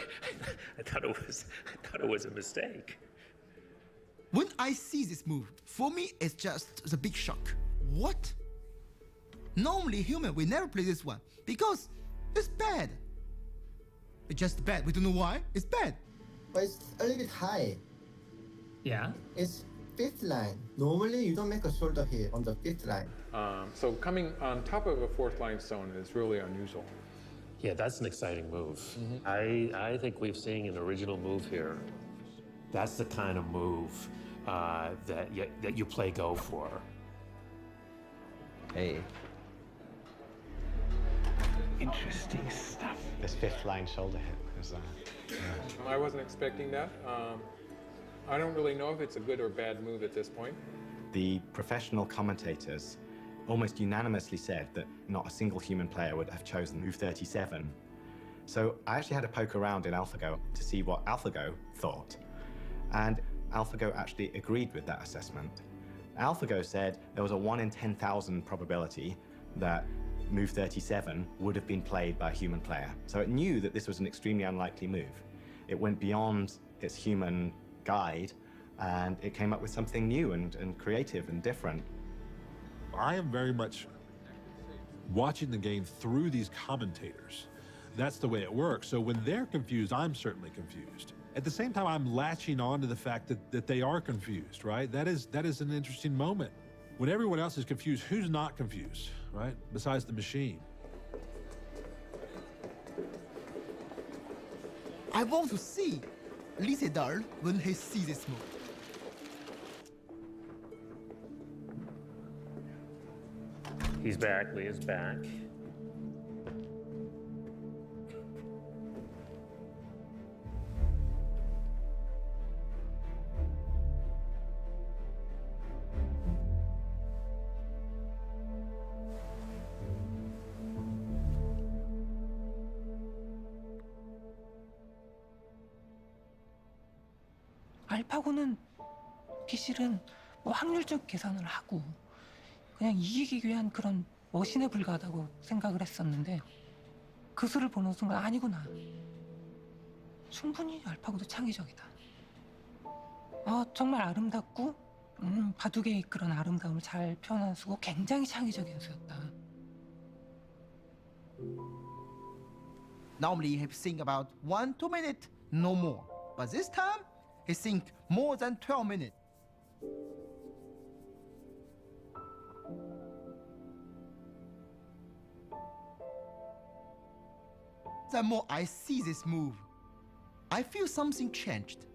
it was a mistake. When I see this move, for me it's just the big shock. What? Normally human will never play this one because it's bad. It's just bad. We don't know why. It's bad. But it's a little bit high. Yeah. It's fifth line. Normally you don't make a shoulder hit on the fifth line. So coming on top of a fourth line stone is really unusual. Yeah, that's an exciting move. I think we've seen an original move here. That's the kind of move that you play Go for. Hey. Interesting stuff. This fifth line shoulder hit was I wasn't expecting that. I don't really know if it's a good or bad move at this point. The professional commentators almost unanimously said that not a single human player would have chosen move 37. So I actually had to poke around in AlphaGo to see what AlphaGo thought. And AlphaGo actually agreed with that assessment. AlphaGo said there was a 1 in 10,000 probability that move 37 would have been played by a human player. So it knew that this was an extremely unlikely move. It went beyond its human guide and it came up with something new and creative and different. I am very much watching the game through these commentators. That's the way it works. So when they're confused, I'm certainly confused. At the same time, I'm latching on to the fact that they are confused, right? That is an interesting moment. When everyone else is confused, who's not confused, right? Besides the machine. I want to see Lyседal when he sees this move. He's back, Leah's back. 알파고는 기실은 뭐 확률적 계산을 하고 그냥 이기기 위한 그런 머신에 불과하다고 생각을 했었는데 그 수를 보는 순간 아니구나. 충분히 알파고도 창의적이다. 정말 아름답고 바둑의 그런 아름다움을 잘 표현한 수고 굉장히 창의적인 수였다. Normally he think about 1-2 minutes, no more. But this time, he think more than 12 minutes. The more I see this move, I feel something changed.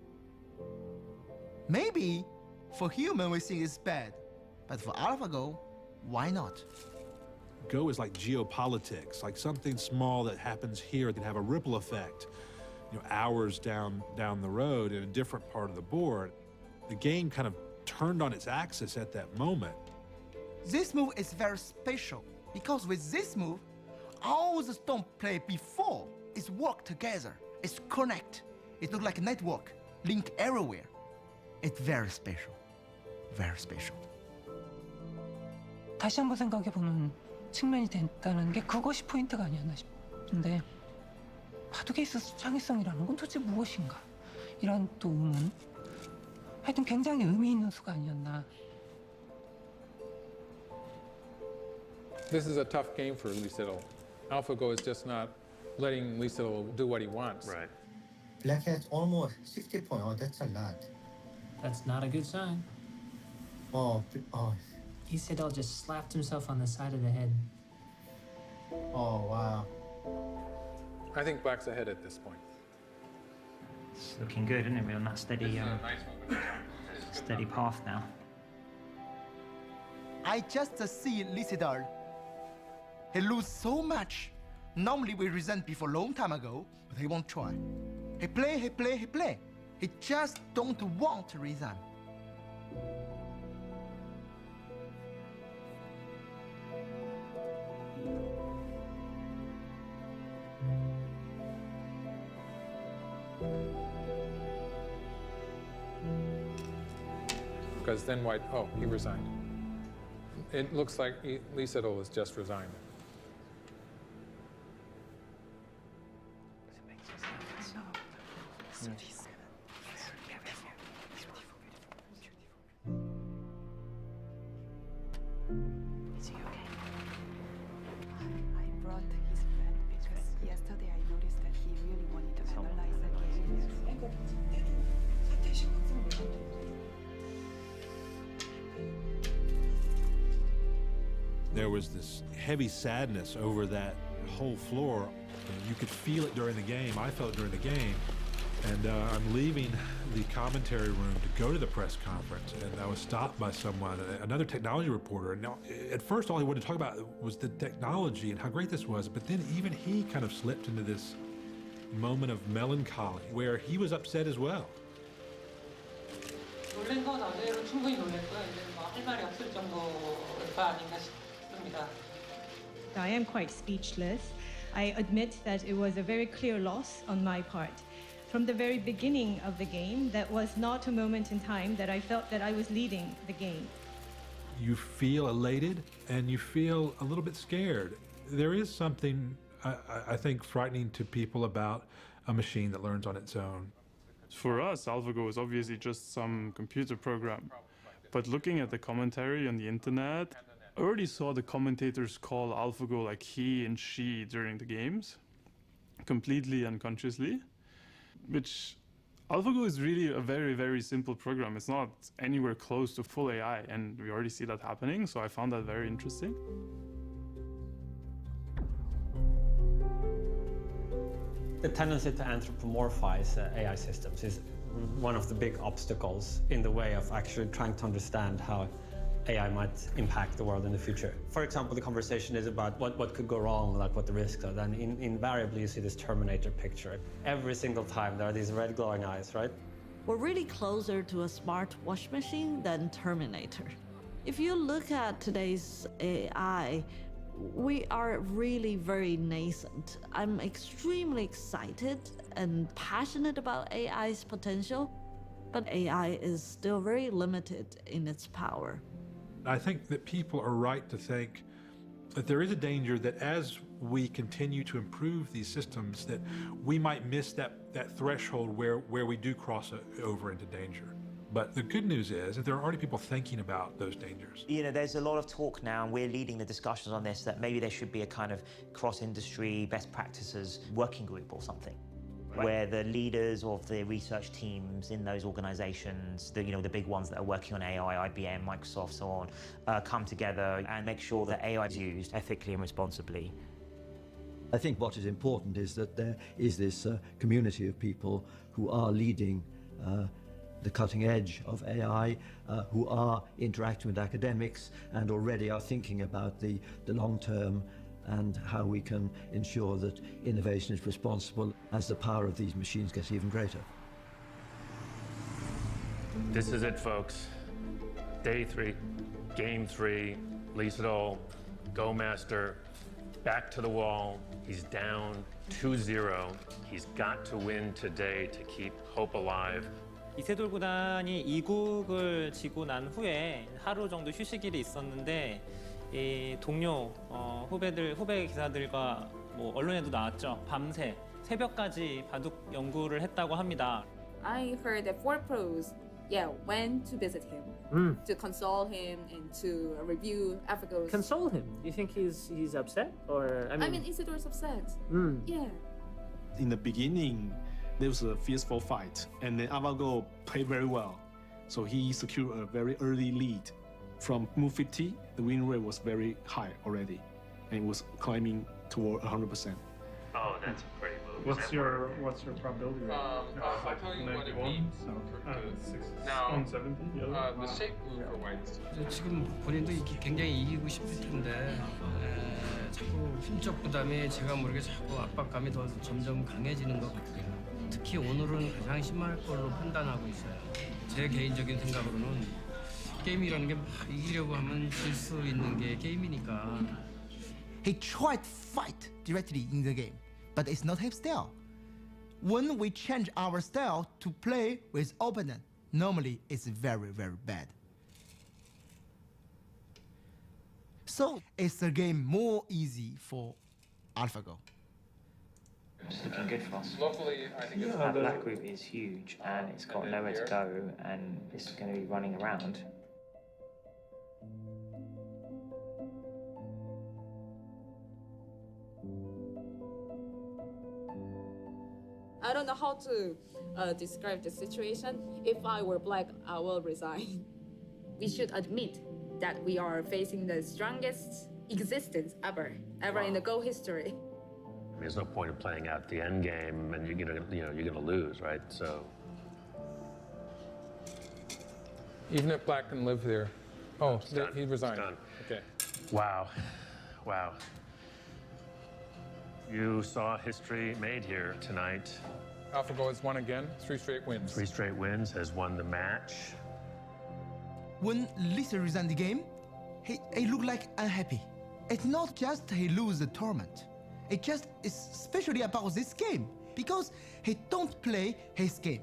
Maybe for human we think it's bad, but for AlphaGo, why not? Go is like geopolitics, like something small that happens here can have a ripple effect, hours down the road in a different part of the board. The game kind of turned on its axis at that moment. This move is very special because with this move, all the stone play before is work together. It's connect. It looks like a network, link everywhere. It's very special, very special. 다시 한번 생각해보는 측면이 됐다는 게 그것이 포인트가 아니었나 싶은데 바둑에 있어서 창의성이라는 건 도대체 무엇인가? 이런 또 의문. 하여튼 굉장히 의미 있는 수가 아니었나. This is a tough game for Lyседal. AlphaGo is just not letting Lysedal do what he wants. Right. Black has almost 60 points. Oh, that's a lot. That's not a good sign. Oh. Lysedal just slapped himself on the side of the head. Oh, wow. I think Black's ahead at this point. It's looking good, isn't it? We're on that steady path now. I just see Lysedal. He lose so much. Normally we resent before long time ago, but he won't try. He play. He just don't want to resign. Because then White, he resigned. It looks like Lysedal has just resigned. Is he okay? I brought his friend because yesterday I noticed that he really wanted to analyze the game. There was this heavy sadness over that whole floor. You could feel it during the game. I felt it during the game. And I'm leaving the commentary room to go to the press conference, and I was stopped by someone, another technology reporter. And at first, all he wanted to talk about was the technology and how great this was. But then even he kind of slipped into this moment of melancholy where he was upset as well. 놀란 건 어제로 충분히 놀랬고요. 이제 뭐 할 말이 없을 정도가 아닌가 I am quite speechless. I admit that it was a very clear loss on my part. From the very beginning of the game, that was not a moment in time that I felt that I was leading the game. You feel elated and you feel a little bit scared. There is something, I think, frightening to people about a machine that learns on its own. For us, AlphaGo is obviously just some computer program. But looking at the commentary on the internet, I already saw the commentators call AlphaGo like he and she during the games, completely unconsciously, which AlphaGo is really a very, very simple program. It's not anywhere close to full AI, and we already see that happening, so I found that very interesting. The tendency to anthropomorphize AI systems is one of the big obstacles in the way of actually trying to understand how AI might impact the world in the future. For example, the conversation is about what could go wrong, like what the risks are. Then invariably you see this Terminator picture. Every single time there are these red glowing eyes, right? We're really closer to a smart wash machine than Terminator. If you look at today's AI, we are really very nascent. I'm extremely excited and passionate about AI's potential, but AI is still very limited in its power. I think that people are right to think that there is a danger that as we continue to improve these systems, that we might miss that threshold where we do cross over into danger. But the good news is that there are already people thinking about those dangers. You know, there's a lot of talk now, and we're leading the discussions on this, that maybe there should be a kind of cross-industry best practices working group or something, where the leaders of the research teams in those organizations, the big ones that are working on AI, IBM, Microsoft, so on, come together and make sure that AI is used ethically and responsibly. I think what is important is that there is this community of people who are leading the cutting edge of AI, who are interacting with academics and already are thinking about the long term and how we can ensure that innovation is responsible as the power of these machines gets even greater. This is it, folks. Day 3, game 3, lease it all, Go Master, back to the wall. He's down 2-0. He's got to win today to keep hope alive. 이세돌 구단이 2국을 지고 난 후에 하루 정도 휴식일이 있었는데 이 동료 후배 기사들과 뭐 언론에도 나왔죠. 밤새 새벽까지 바둑 연구를 했다고 합니다. I heard that 4Pros, went to visit him, to console him and to review AlphaGo's. Console him? Do you think he's upset, or I mean Isidor's upset. Yeah. In the beginning, there was a fierce fight, and then AlphaGo played very well, so he secured a very early lead. From move 50, the win rate was very high already, and it was climbing toward 100%. Oh, that's a great move. What's your probability rate? I'll tell you what it means. Now, the shape move for whites. 지금 본인도 굉장히 이기고 싶을 텐데 자꾸 힘적 부담이 제가 모르게 자꾸 압박감이 더 점점 강해지는 것 같아요. 특히 오늘은 가장 심할 걸로 판단하고 있어요. 제 개인적인 생각으로는 게임이라는 게 막 이기려고 하면 질 수 있는 게 게임이니까. He tried to fight directly in the game, but it's not his style. When we change our style to play with opponent, normally it's very, very bad. So it's a game more easy for AlphaGo. It's looking good for us. Locally, I think it's That black group is huge and it's got nowhere to go and it's going to be running around. I don't know how to describe the situation. If I were black, I will resign. We should admit that we are facing the strongest existence ever in the Go history. There's no point in playing out the end game, and you're gonna lose, right? So. Even if black can live there. Oh, he resigned. Okay. Wow. You saw history made here tonight. AlphaGo has won again, 3 straight wins. 3 straight wins, has won the match. When Lisa resigned the game, he looked like unhappy. it's not just he lose the tournament. It just is especially about this game because he don't play his game.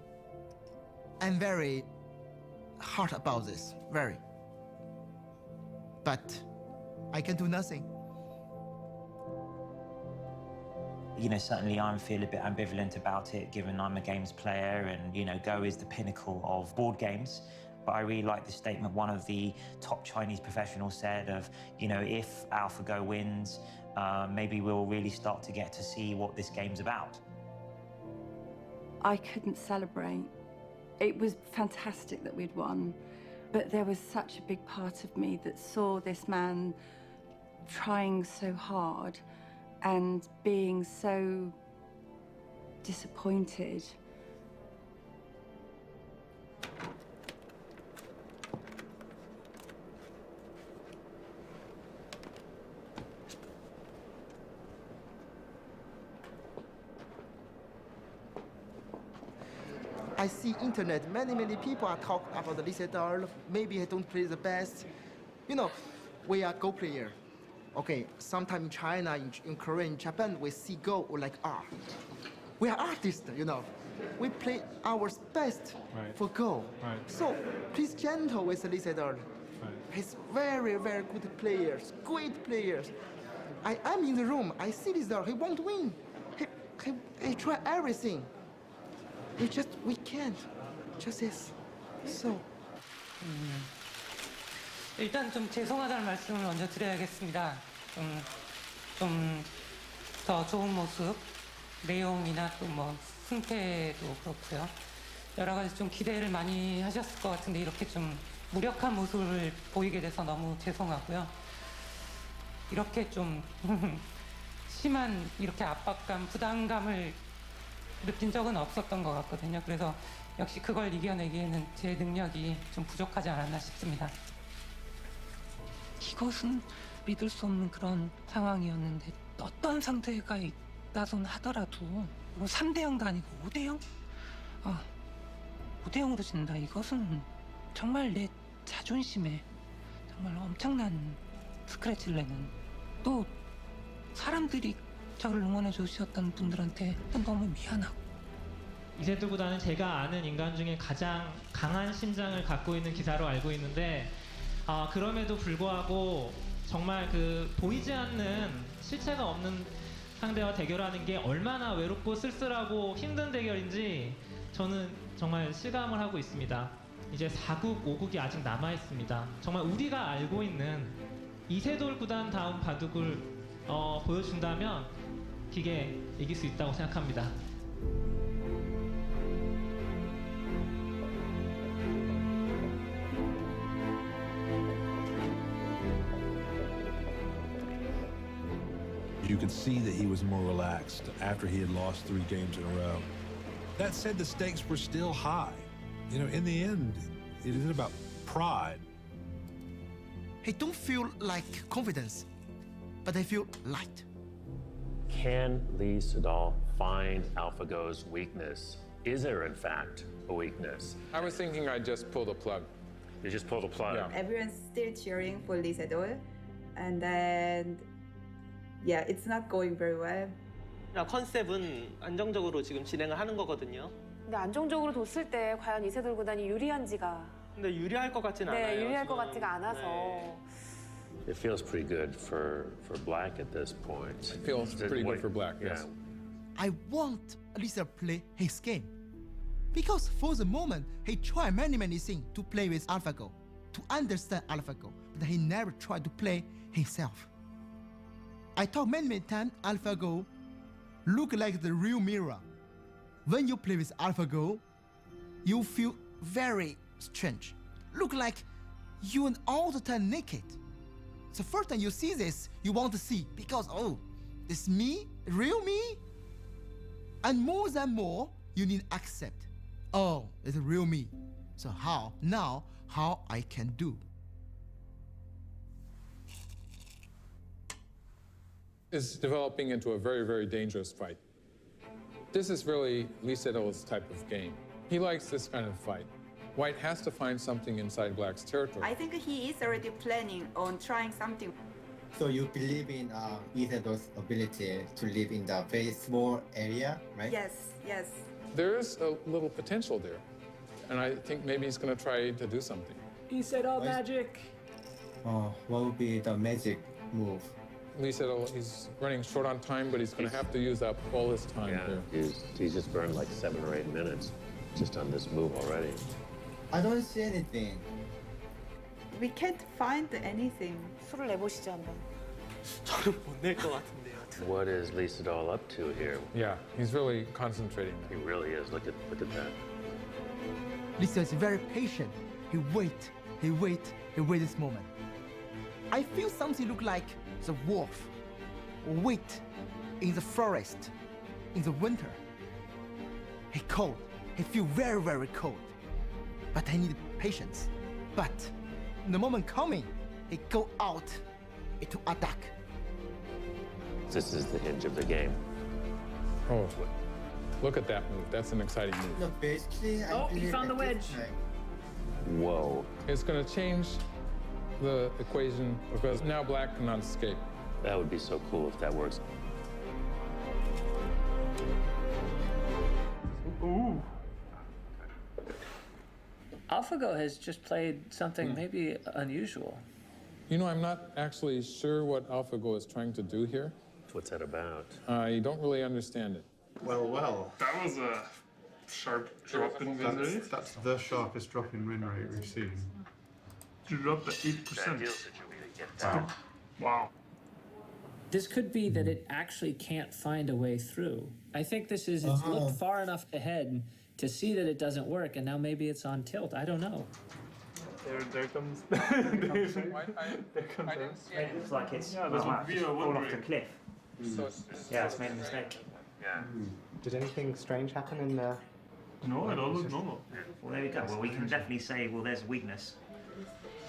I'm very hard about this, very. But I can do nothing. You know, certainly I feel a bit ambivalent about it, given I'm a games player and, you know, Go is the pinnacle of board games. But I really like the statement one of the top Chinese professionals said of, you know, if AlphaGo wins, maybe we'll really start to get to see what this game's about. I couldn't celebrate. It was fantastic that we'd won, but there was such a big part of me that saw this man trying so hard and being so disappointed. I see internet, many people are talking about the Lisa. Maybe I don't play the best. You know, we are Go player. Okay, sometime in China, in Korea, in Japan, we see Go like art. We are artists, you know. We play our best for Go. Right. So please gentle with Lisa. He's very good players, great players. I am in the room, I see Lisa, he won't win. He try everything. We can't. Just this. So. 일단 좀 죄송하다는 말씀을 먼저 드려야겠습니다. 좀 더 좋은 모습, 내용이나 또 뭐 승패도 그렇고요. 여러 가지 좀 기대를 많이 하셨을 것 같은데 이렇게 좀 무력한 모습을 보이게 돼서 너무 죄송하고요. 이렇게 좀 심한 이렇게 압박감, 부담감을 느낀 적은 없었던 것 같거든요. 그래서 역시 그걸 이겨내기에는 제 능력이 좀 부족하지 않았나 싶습니다. 이것은 믿을 수 없는 그런 상황이었는데 어떤 상태가 있다손 하더라도 뭐 3대 0도 아니고 5대 0? 5대 0으로 진다. 이것은 정말 내 자존심에 정말 엄청난 스크래치를 내는, 또 사람들이 저를 응원해 주셨던 분들한테 너무 미안하고. 이세돌보다는 제가 아는 인간 중에 가장 강한 심장을 갖고 있는 기사로 알고 있는데 그럼에도 불구하고 정말 그 보이지 않는 실체가 없는 상대와 대결하는 게 얼마나 외롭고 쓸쓸하고 힘든 대결인지 저는 정말 실감을 하고 있습니다. 이제 4국, 5국이 아직 남아 있습니다. 정말 우리가 알고 있는 이세돌 구단 다운 바둑을 보여준다면 기계 이길 수 있다고 생각합니다. You could see that he was more relaxed after he had lost 3 games in a row. That said, the stakes were still high. You know, in the end, it isn't about pride. He don't feel like confidence, but I feel light. Can Lee Sedol find AlphaGo's weakness? Is there, in fact, a weakness? I was thinking I'd just pull the plug. You just pull the plug? Yeah. Everyone's still cheering for Lee Sedol, and then yeah, it's not going very well. 컨셉은 안정적으로 지금 진행을 하는 거거든요. 근데 안정적으로 뒀을 때 과연 이세돌 구단이 유리한지가. 근데 유리할 것 같진 않아요. 네, 유리할 것 지금. 같지가 않아서. 네. It feels pretty good for Black at this point. It feels pretty good for Black, yes. I want Lisa play his game. Because for the moment, he tried many things to play with AlphaGo, to understand AlphaGo, but he never tried to play himself. I talk many times, AlphaGo look like the real mirror. When you play with AlphaGo, you feel very strange. Look like you are all the time naked. So first time you see this, you want to see, because, oh, it's me, real me? And more than more, you need to accept, oh, it's real me. So how I can do? Is developing into a very dangerous fight. This is really Lee Sedol's type of game. He likes this kind of fight. White has to find something inside Black's territory. I think he is already planning on trying something. So you believe in Isado's ability to live in the very small area, right? Yes, yes. There's a little potential there. And I think maybe he's going to try to do something. He said all magic. What would be the magic move? Lee said he's running short on time, but he's going to have to use up all his time here. He's just burned like 7 or 8 minutes just on this move already. I don't see anything. We can't find anything. 술을 내보시죠 한번. 저는 못 낼 것 같은데요. What is Lee Sedol up to here? Yeah, he's really concentrating. He really is. Look at that. Lisa is very patient. He wait this moment. I feel something look like the wolf. Wait in the forest in the winter. He cold. He feel very, very cold. But I need patience. But the moment coming, he go out to attack. This is the hinge of the game. Oh, look at that move. That's an exciting move. No, basically, He found the wedge. Whoa. It's going to change the equation because now black cannot escape. That would be so cool if that works. Ooh. AlphaGo has just played something maybe unusual. You know, I'm not actually sure what AlphaGo is trying to do here. What's that about? I don't really understand it. Well. That was a sharp drop in win rate. That's the sharpest drop in win rate we've seen. You dropped at 8%. Wow. This could be that it actually can't find a way through. I think it's looked far enough ahead to see that it doesn't work, and now maybe it's on tilt. I don't know. There comes. I didn't see it. It's like it's Yeah, there's a view fallen off the cliff. So Yeah, it's made a mistake. Yeah. Did anything strange happen in the... No, it all looked normal. Well, there we go. Well, we can definitely say, well, there's a weakness.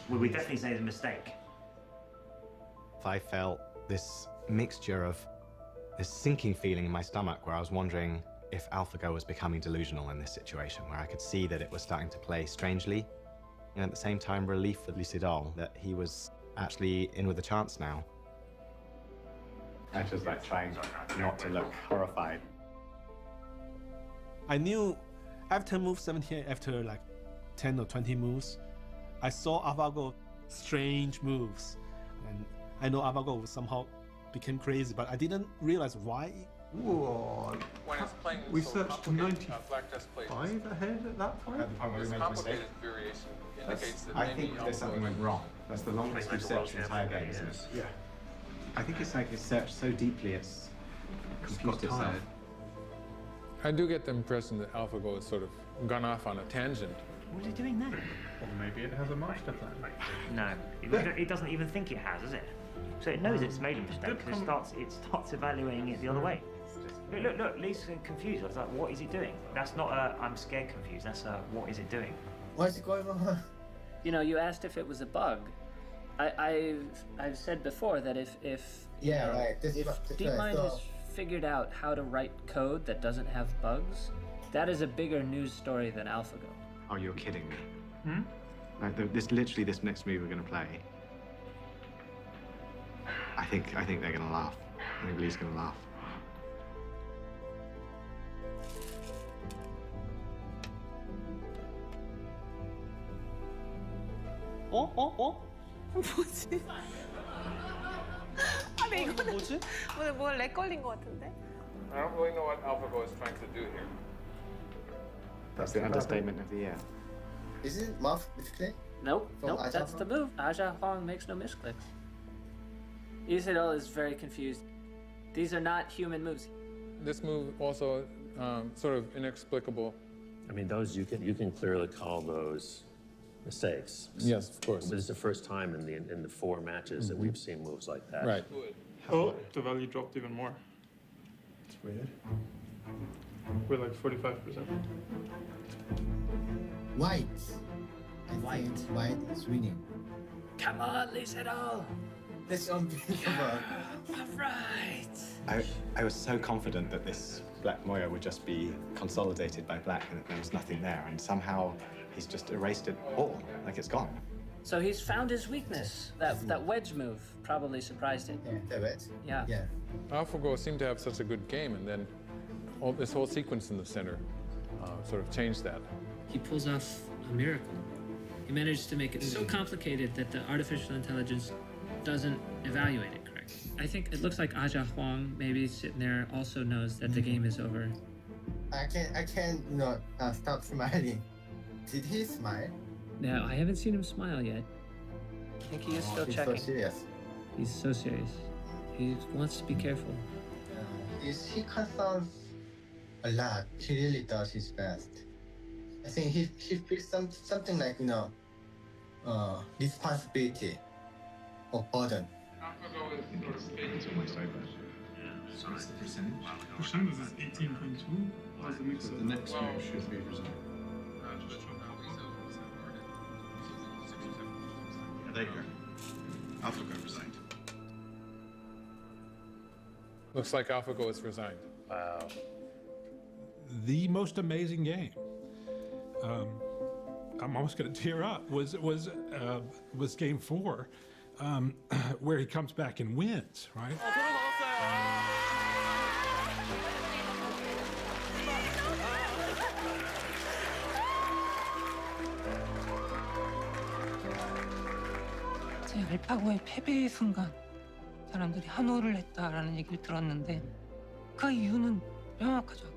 Well, we definitely say it's a mistake. I felt this mixture of this sinking feeling in my stomach where I was wondering if AlphaGo was becoming delusional in this situation, where I could see that it was starting to play strangely, and at the same time relief for Lee Sedol that he was actually in with a chance now. I was like trying not to look horrified. I knew after move 17, after like 10 or 20 moves, I saw AlphaGo strange moves. And I know AlphaGo somehow became crazy, but I didn't realize why. Whoa. When it's playing We so searched complicated, black just plays. 95 ahead at that point? At the point where we This made a mistake. complicated variation indicates that I maybe think there's something AlphaGo went wrong. That's the longest we've searched the entire game, isn't it? Yeah. I think it's like it's searched so deeply it's confused itself. tired. I do get the impression that AlphaGo has sort of gone off on a tangent. What are you doing there? Or maybe it has a master plan. No, it doesn't even think it has, does it? So it knows it's made a mistake because it starts evaluating it the other way. Look, Lee's confused. I was like, what is it doing? That's not a I'm scared confused. That's a what is it doing? What's going on? You know, you asked if it was a bug. I've said before that if Yeah, right. This if is what DeepMind I has thought. figured out how to write code that doesn't have bugs, that is a bigger news story than AlphaGo. Oh, you're kidding me. Like this next move we're going to play. I think they're going to laugh. I think Lee's going to laugh. 뭐지? 아니 이거는 뭐지? 뭐렉 걸린 것 같은데? I don't really know what AlphaGo is trying to do here. That's the understatement of the year. Is it mouth display? Nope, From nope, that's Aja the move. Aja Huang makes no misclicks. Isidol is very confused. These are not human moves. This move also sort of inexplicable. I mean, those you can clearly call those mistakes. Yes, of course. But it's the first time in the 4 matches that we've seen moves like that. Right. Oh, the value dropped even more. It's weird. We're like 45%. White. I think white is winning. Come on, Isidol. That's unbelievable. All right. I was so confident that this black Moya would just be consolidated by black and that there was nothing there, and somehow he's just erased it all, like it's gone. So he's found his weakness. That wedge move probably surprised him. The wedge? Yeah. AlphaGo seemed to have such a good game, and then this whole sequence in the center sort of changed that. He pulls off a miracle. He managed to make it so complicated that the artificial intelligence doesn't evaluate it correctly. I think it looks like Aja Huang, maybe sitting there, also knows that the game is over. I can't stop smiling. Did he smile? Now, I haven't seen him smile yet. I think he is still he's checking. so serious. He's so serious. He wants to be careful. He concerns a lot. He really does his best. I think he feels something like responsibility or burden. So what's the percentage? Percentage is 18.2. The next move should be presented. There you go. AlphaGo resigned. Looks like AlphaGo is resigned. Wow. The most amazing game. I'm almost going to tear up. Was game 4, where he comes back and wins, right? 제 알파고의 패배의 순간 사람들이 한호를 했다라는 얘기를 들었는데 그 이유는 명확하죠.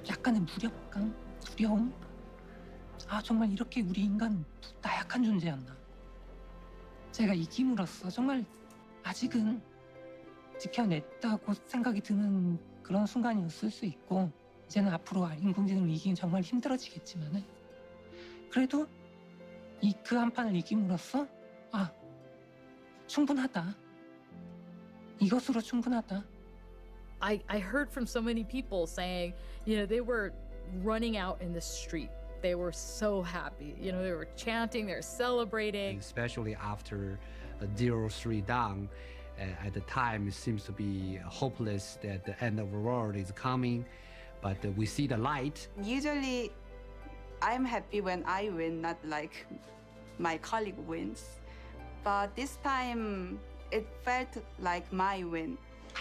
약간의 무력감, 두려움. 아 정말 이렇게 우리 인간 나약한 존재였나. 제가 이김으로써 정말 아직은 지켜냈다고 생각이 드는 그런 순간이었을 수 있고 이제는 앞으로 인공지능을 이기긴 정말 힘들어지겠지만은 그래도 그 한 판을 이김으로써 아 충분하다. 이것으로 충분하다. I heard from so many people saying, they were running out in the street. They were so happy. They were chanting, they were celebrating. Especially after 0-3 down, at the time it seems to be hopeless that the end of the world is coming, but we see the light. Usually, I'm happy when I win, not like my colleague wins. But this time, it felt like my win.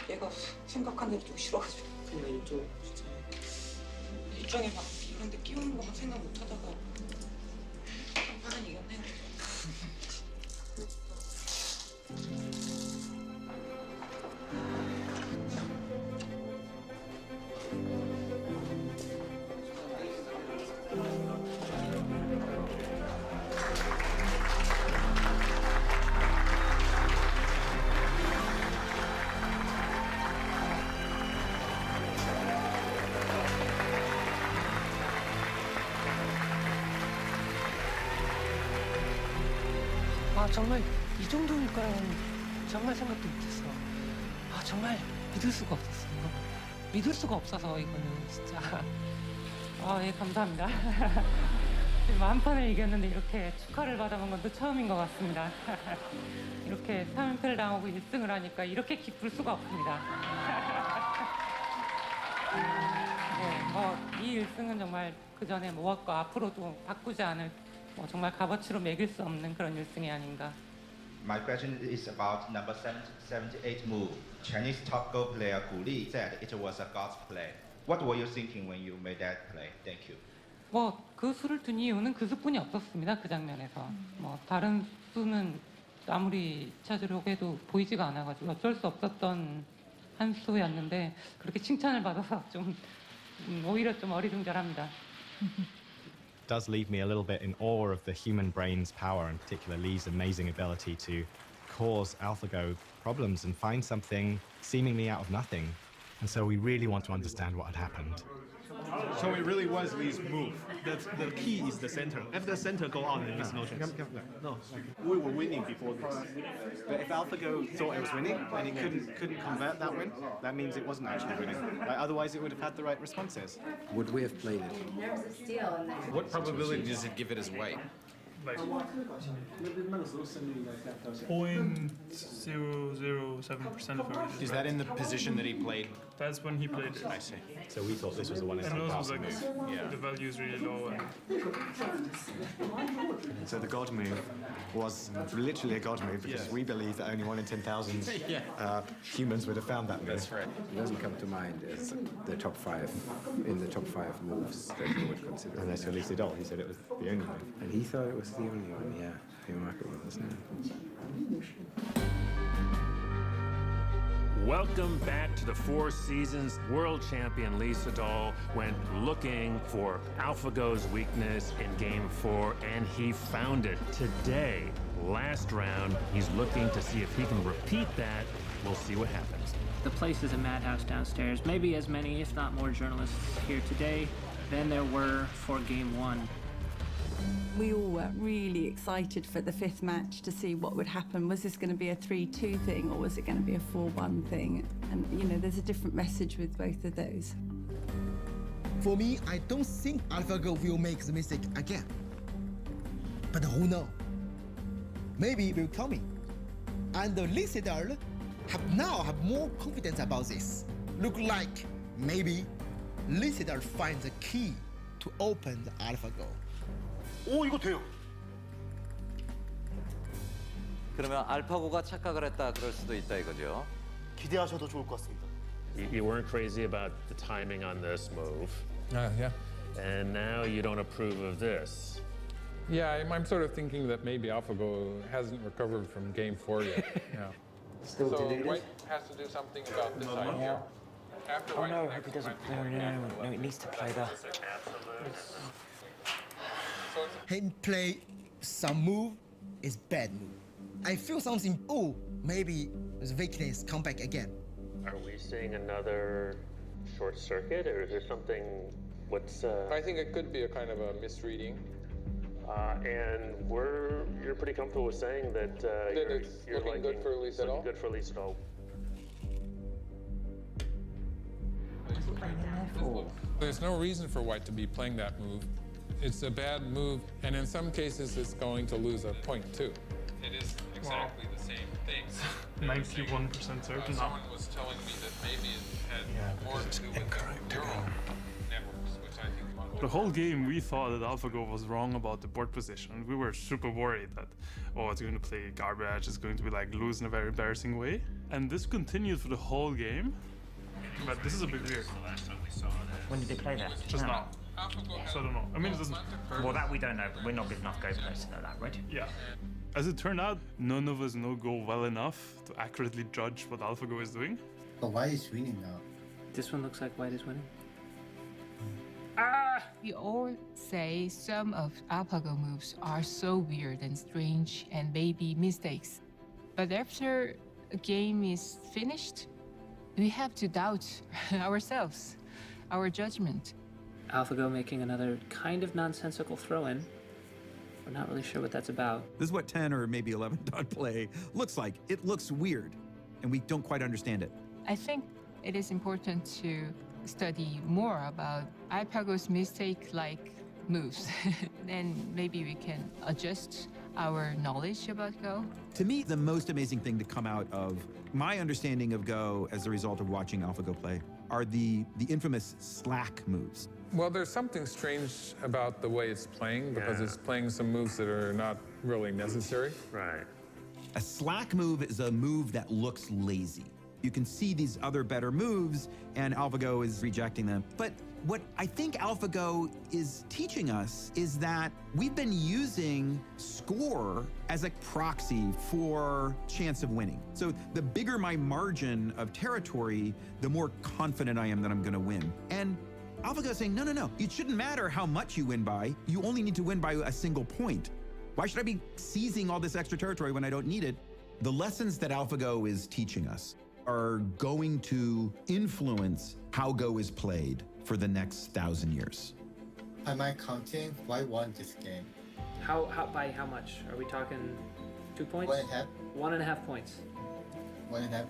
내가 생각한 대로 좀 싫어가지고 그냥 일정에 막 이런 데 끼우는 거만 생각 못 하다가 한 판은 이겼네. 아 정말 이 정도일 거라고는 정말 생각도 못했어. 아 정말 믿을 수가 없었어. 믿을 수가 없어서 이거는 진짜. 예 감사합니다. 지금 한 판을 이겼는데 이렇게 축하를 받아본 건 또 처음인 것 같습니다. 이렇게 3연패를 당하고 1승을 하니까 이렇게 기쁠 수가 없습니다. 이 1승은 정말 그 전에 모았고 앞으로도 바꾸지 않을 정말 값어치로 매길 수 없는 그런 1승이 아닌가. My question is about number 78 move. Chinese top Go player Gu Li said it was a God's play. What were you thinking when you made that play? Thank you. 그 수를 둔 이유는 그 수뿐이 없었습니다. 그 장면에서. 다른 수는 아무리 찾으려고 해도 보이지가 않아가지고 어쩔 수 없었던 한 수였는데 그렇게 칭찬을 받아서 좀 오히려 좀 어리둥절합니다. Does leave me a little bit in awe of the human brain's power, in particular Lee's amazing ability to cause AlphaGo problems and find something seemingly out of nothing. And so we really want to understand what had happened. So it really was Lee's move. The key is the center. If the center go out, then it's no chance. No, we were winning before this. But if AlphaGo thought it was winning and it couldn't convert that win, that means it wasn't actually winning. Right? Otherwise, it would have had the right responses. Would we have played it? There was a steal in there. What probability does it give it as white? like 0.007% of everything. Is that in the position that he played? That's when he played it. I see. So we thought this was the one And in also was the like the value is really low. So the God move was literally a God move because we believe that only 1 in 10,000 humans would have found that move. That's right. It doesn't come to mind as the top 5 moves that you would consider. And that's at least he said it was the only move. And he thought it was the only one, yeah. Remarkable, isn't it? Welcome back to the Four Seasons. World champion Lee Sedol went looking for AlphaGo's weakness in Game 4, and he found it. Today, last round, he's looking to see if he can repeat that. We'll see what happens. The place is a madhouse downstairs. Maybe as many, if not more, journalists here today than there were for Game 1. We all were really excited for the 5th match to see what would happen. Was this going to be a 3-2 thing, or was it going to be a 4-1 thing? And, you know, there's a different message with both of those. For me, I don't think AlphaGo will make the mistake again. But who knows? Maybe it will coming. And Lee Sedol now have more confidence about this. Look like maybe Lee Sedol finds the key to open the AlphaGo. 오, 이거 돼요. 그러면 알파고가 착각을 했다 그럴 수도 있다 이거죠. 기대하셔도 좋을 것 같습니다. You weren't crazy about the timing on this move. Yeah. And now you don't approve of this. Yeah, I'm sort of thinking that maybe AlphaGo hasn't recovered from Game 4 yet. Yeah. Still so deleted? White has to do something about this idea. After Oh no, I hope he doesn't. No, it needs to play that. Him play some move is bad move. I feel something, oh, maybe the weakness come back again. Are we seeing another short circuit, or is there something, I think it could be a kind of a misreading. And you're pretty comfortable with saying that you're looking good for Lee Sedol? Good for Lee Sedol. There's no reason for White to be playing that move. It's a bad move, and in some cases it's going to lose a point too. It is exactly the same thing. 91% certain now. Someone was telling me that maybe it had more to do with the neural networks, which I think... The whole game we thought that AlphaGo was wrong about the board position. We were super worried that, oh, it's going to play garbage, it's going to be like lose in a very embarrassing way. And this continued for the whole game. But this is a bit weird. When did they play that? Just now. So I don't know. I mean, it doesn't... Well, that we don't know, but we're not good enough Go players to know that, right? Yeah. As it turned out, none of us know Go well enough to accurately judge what AlphaGo is doing. But White is winning now. This one looks like White is winning. We all say some of AlphaGo moves are so weird and strange and maybe mistakes. But after a game is finished, we have to doubt ourselves, our judgment. AlphaGo making another kind of nonsensical throw-in. We're not really sure what that's about. This is what 10 or maybe 11 dot play looks like. It looks weird, and we don't quite understand it. I think it is important to study more about AlphaGo's mistake-like moves. Then maybe we can adjust our knowledge about Go. To me, the most amazing thing to come out of my understanding of Go as a result of watching AlphaGo play are the infamous slack moves. Well, there's something strange about the way it's playing because it's playing some moves that are not really necessary. Right. A slack move is a move that looks lazy. You can see these other better moves, and AlphaGo is rejecting them. But what I think AlphaGo is teaching us is that we've been using score as a proxy for chance of winning. So the bigger my margin of territory, the more confident I am that I'm going to win. And AlphaGo is saying, no, it shouldn't matter how much you win by. You only need to win by a single point. Why should I be seizing all this extra territory when I don't need it? The lessons that AlphaGo is teaching us are going to influence how Go is played for the next 1,000 years. By my counting, White won this game. By how much? Are we talking 2 points? 1.5. 1.5 points. 1.5.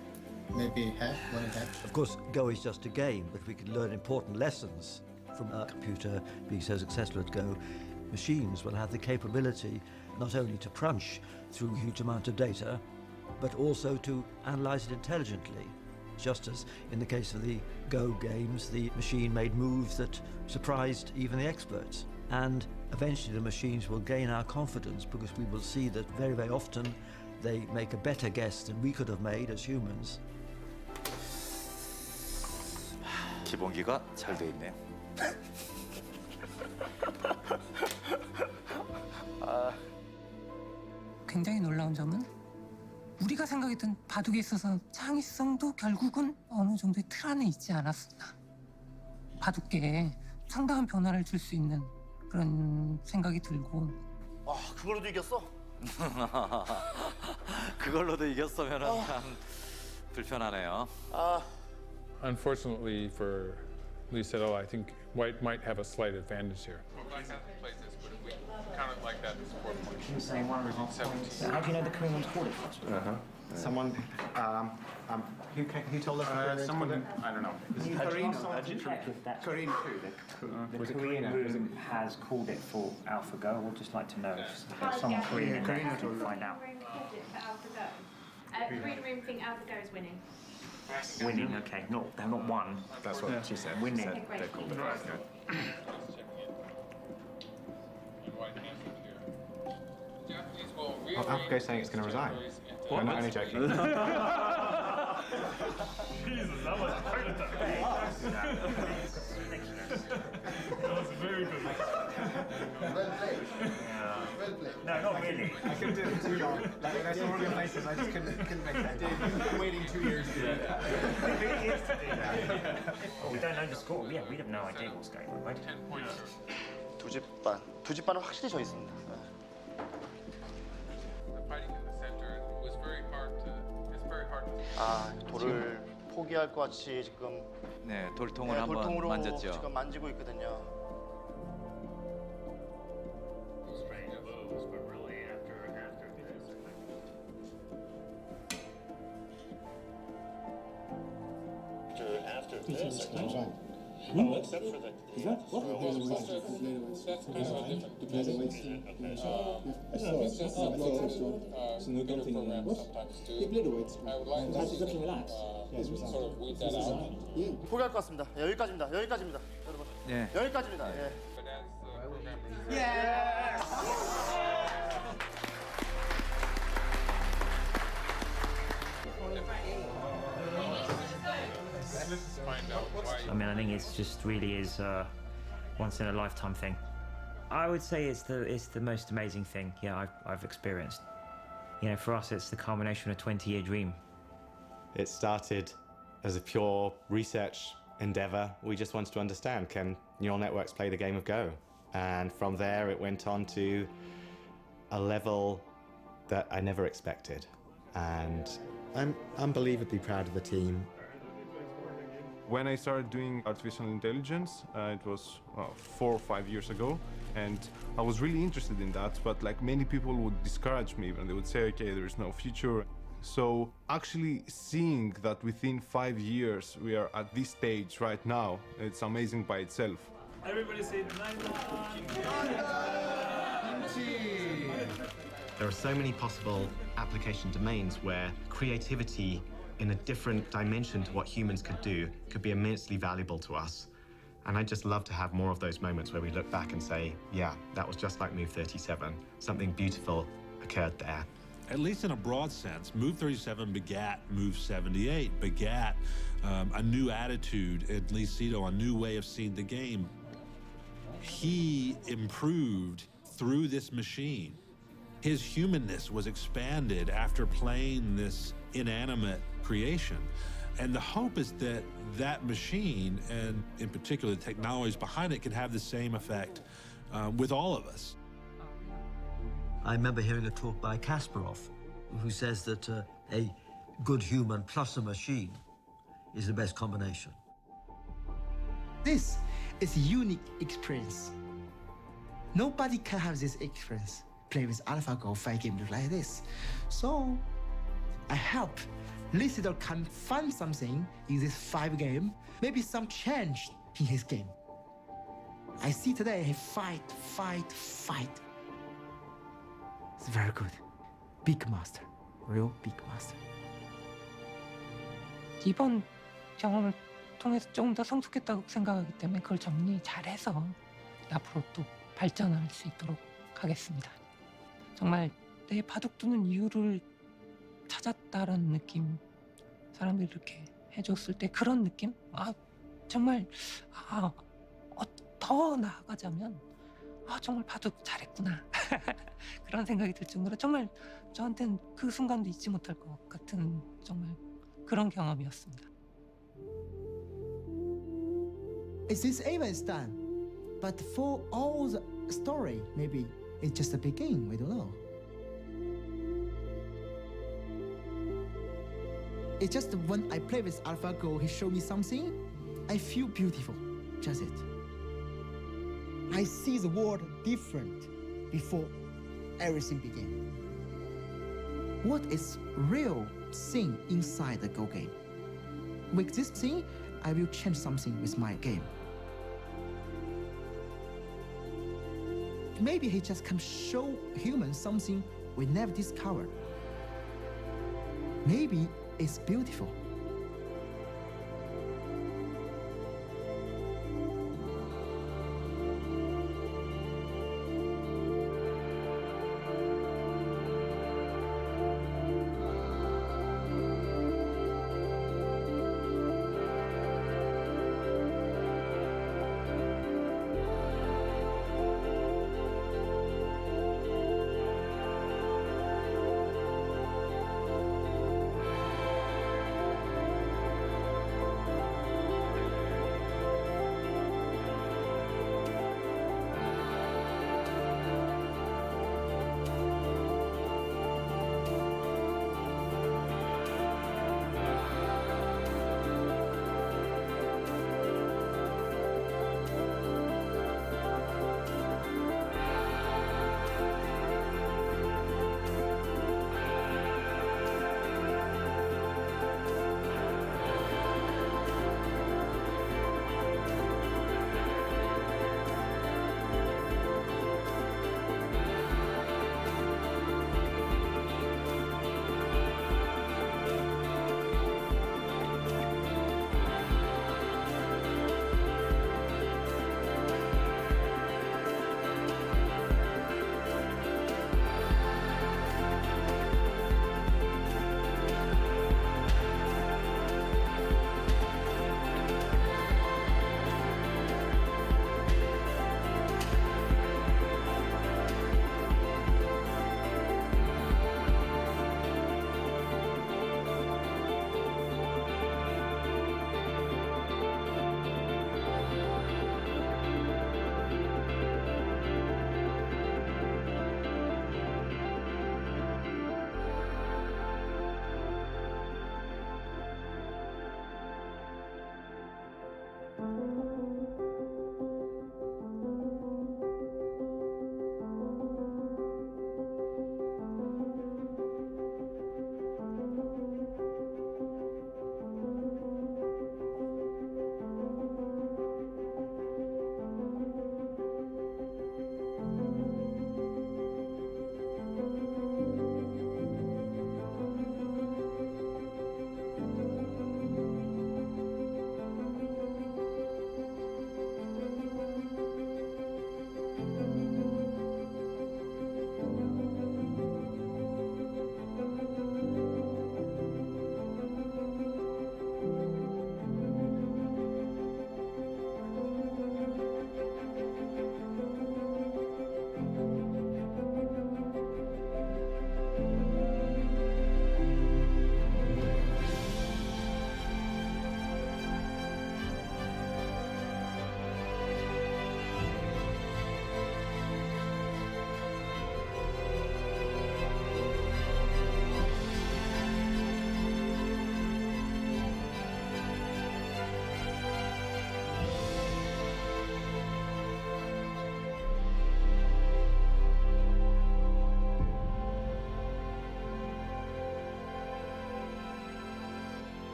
Maybe half, 1.5. Of course, Go is just a game, but we can learn important lessons from a computer being so successful at Go. machines will have the capability not only to crunch through huge amount of data, but also to analyze it intelligently. Just as in the case of the Go games, the machine made moves that surprised even the experts. And eventually the machines will gain our confidence because we will see that very, very often they make a better guess than we could have made as humans. 기본기가 잘 돼 있네요. 굉장히 놀라운 점은 우리가 생각했던 바둑에 있어서 창의성도 결국은 어느 정도의 틀 안에 있지 않았었나. 바둑계에 상당한 변화를 줄 수 있는 그런 생각이 들고. 와, 그걸로도 이겼어? 그걸로도 이겼으면은 참 불편하네요. Unfortunately for Lisetto, I think white might have a slight advantage here. Black hasn't played this, but if we count it like that, it's 4 points. You're saying one result points. How do you know the Korean one's called it first? Someone, who told us? Someone, I don't know. Korean too. The Korean room has called it for AlphaGo. We'd just like to know if someone Korean to find out. Korean room think AlphaGo is winning. Winning, okay. Not one. That's what she said. Winning. She said they called it. Well, AlphaGo's saying it's going to resign. What? I'm not only joking. Jesus, that was quite a time. That was very good. Well played. Well played. No, not really. I couldn't do it too long. Like when I saw all your faces, I just couldn't make that. You've waiting 2 years to do that. It really is to do that. Oh, we don't know the score. Yeah, we have no idea what's going on, right? 10 points. 두 집반은 확실히 져 있습니다. The fighting in the center was very hard to. It's very hard to. 아, 돌을 포기할 것 같이 지금 네, 돌통을 한번 돌통으로 만졌죠. 지금 만지고 있거든요. After this, well, except for the. Is that what? That's kind of a different. 포기할 것 같습니다. 여기까지입니다. 여기까지입니다, 여러분. 네. 여기까지입니다. 예. I mean, I think it's just really is a once in a lifetime thing. I would say it's the most amazing thing, yeah, I've experienced. You know, for us, it's the culmination of a 20-year dream. It started as a pure research endeavor. We just wanted to understand, can neural networks play the game of Go? And from there, it went on to a level that I never expected. And I'm unbelievably proud of the team. When I started doing artificial intelligence, it was 4 or 5 years ago, and I was really interested in that, but like many people would discourage me and they would say, okay, there is no future. So actually seeing that within 5 years we are at this stage right now, it's amazing by itself. Everybody say There are so many possible application domains where creativity in a different dimension to what humans could do could be immensely valuable to us. And I'd just love to have more of those moments where we look back and say, yeah, that was just like Move 37. Something beautiful occurred there. At least in a broad sense, Move 37 begat Move 78, begat a new attitude at Lisetto, a new way of seeing the game. He improved through this machine. His humanness was expanded after playing this inanimate creation. And the hope is that that machine, and in particular the technologies behind it, can have the same effect with all of us. I remember hearing a talk by Kasparov, who says that a good human plus a machine is the best combination. This is a unique experience. Nobody can have this experience, play with AlphaGo 5 games like this. So I hope Lisetto can find something in this 5 game, maybe some change in his game. I see today he fight. It's very good. Big master. Real big master. 이번 경험을 통해서 조금 더 성숙했다고 생각하기 때문에 그걸 정리 잘해서 앞으로 또 발전할 수 있도록 하겠습니다. 정말 내 바둑 두는 이유를 찾았다라는 느낌, 사람들이 이렇게 해줬을 때 그런 느낌? 정말 더 나아가자면 정말 바둑 잘했구나 그런 생각이 들 정도로 정말 저한테는 그 순간도 잊지 못할 것 같은 정말 그런 경험이었습니다. It is even done, but for all the story, maybe it's just a beginning. We don't know. It's just when I play with AlphaGo, he showed me something. I feel beautiful. Just it. I see the world different before everything began. What is real thing inside the Go game? With this thing, I will change something with my game. Maybe he just can show humans something we never discovered. Maybe it's beautiful.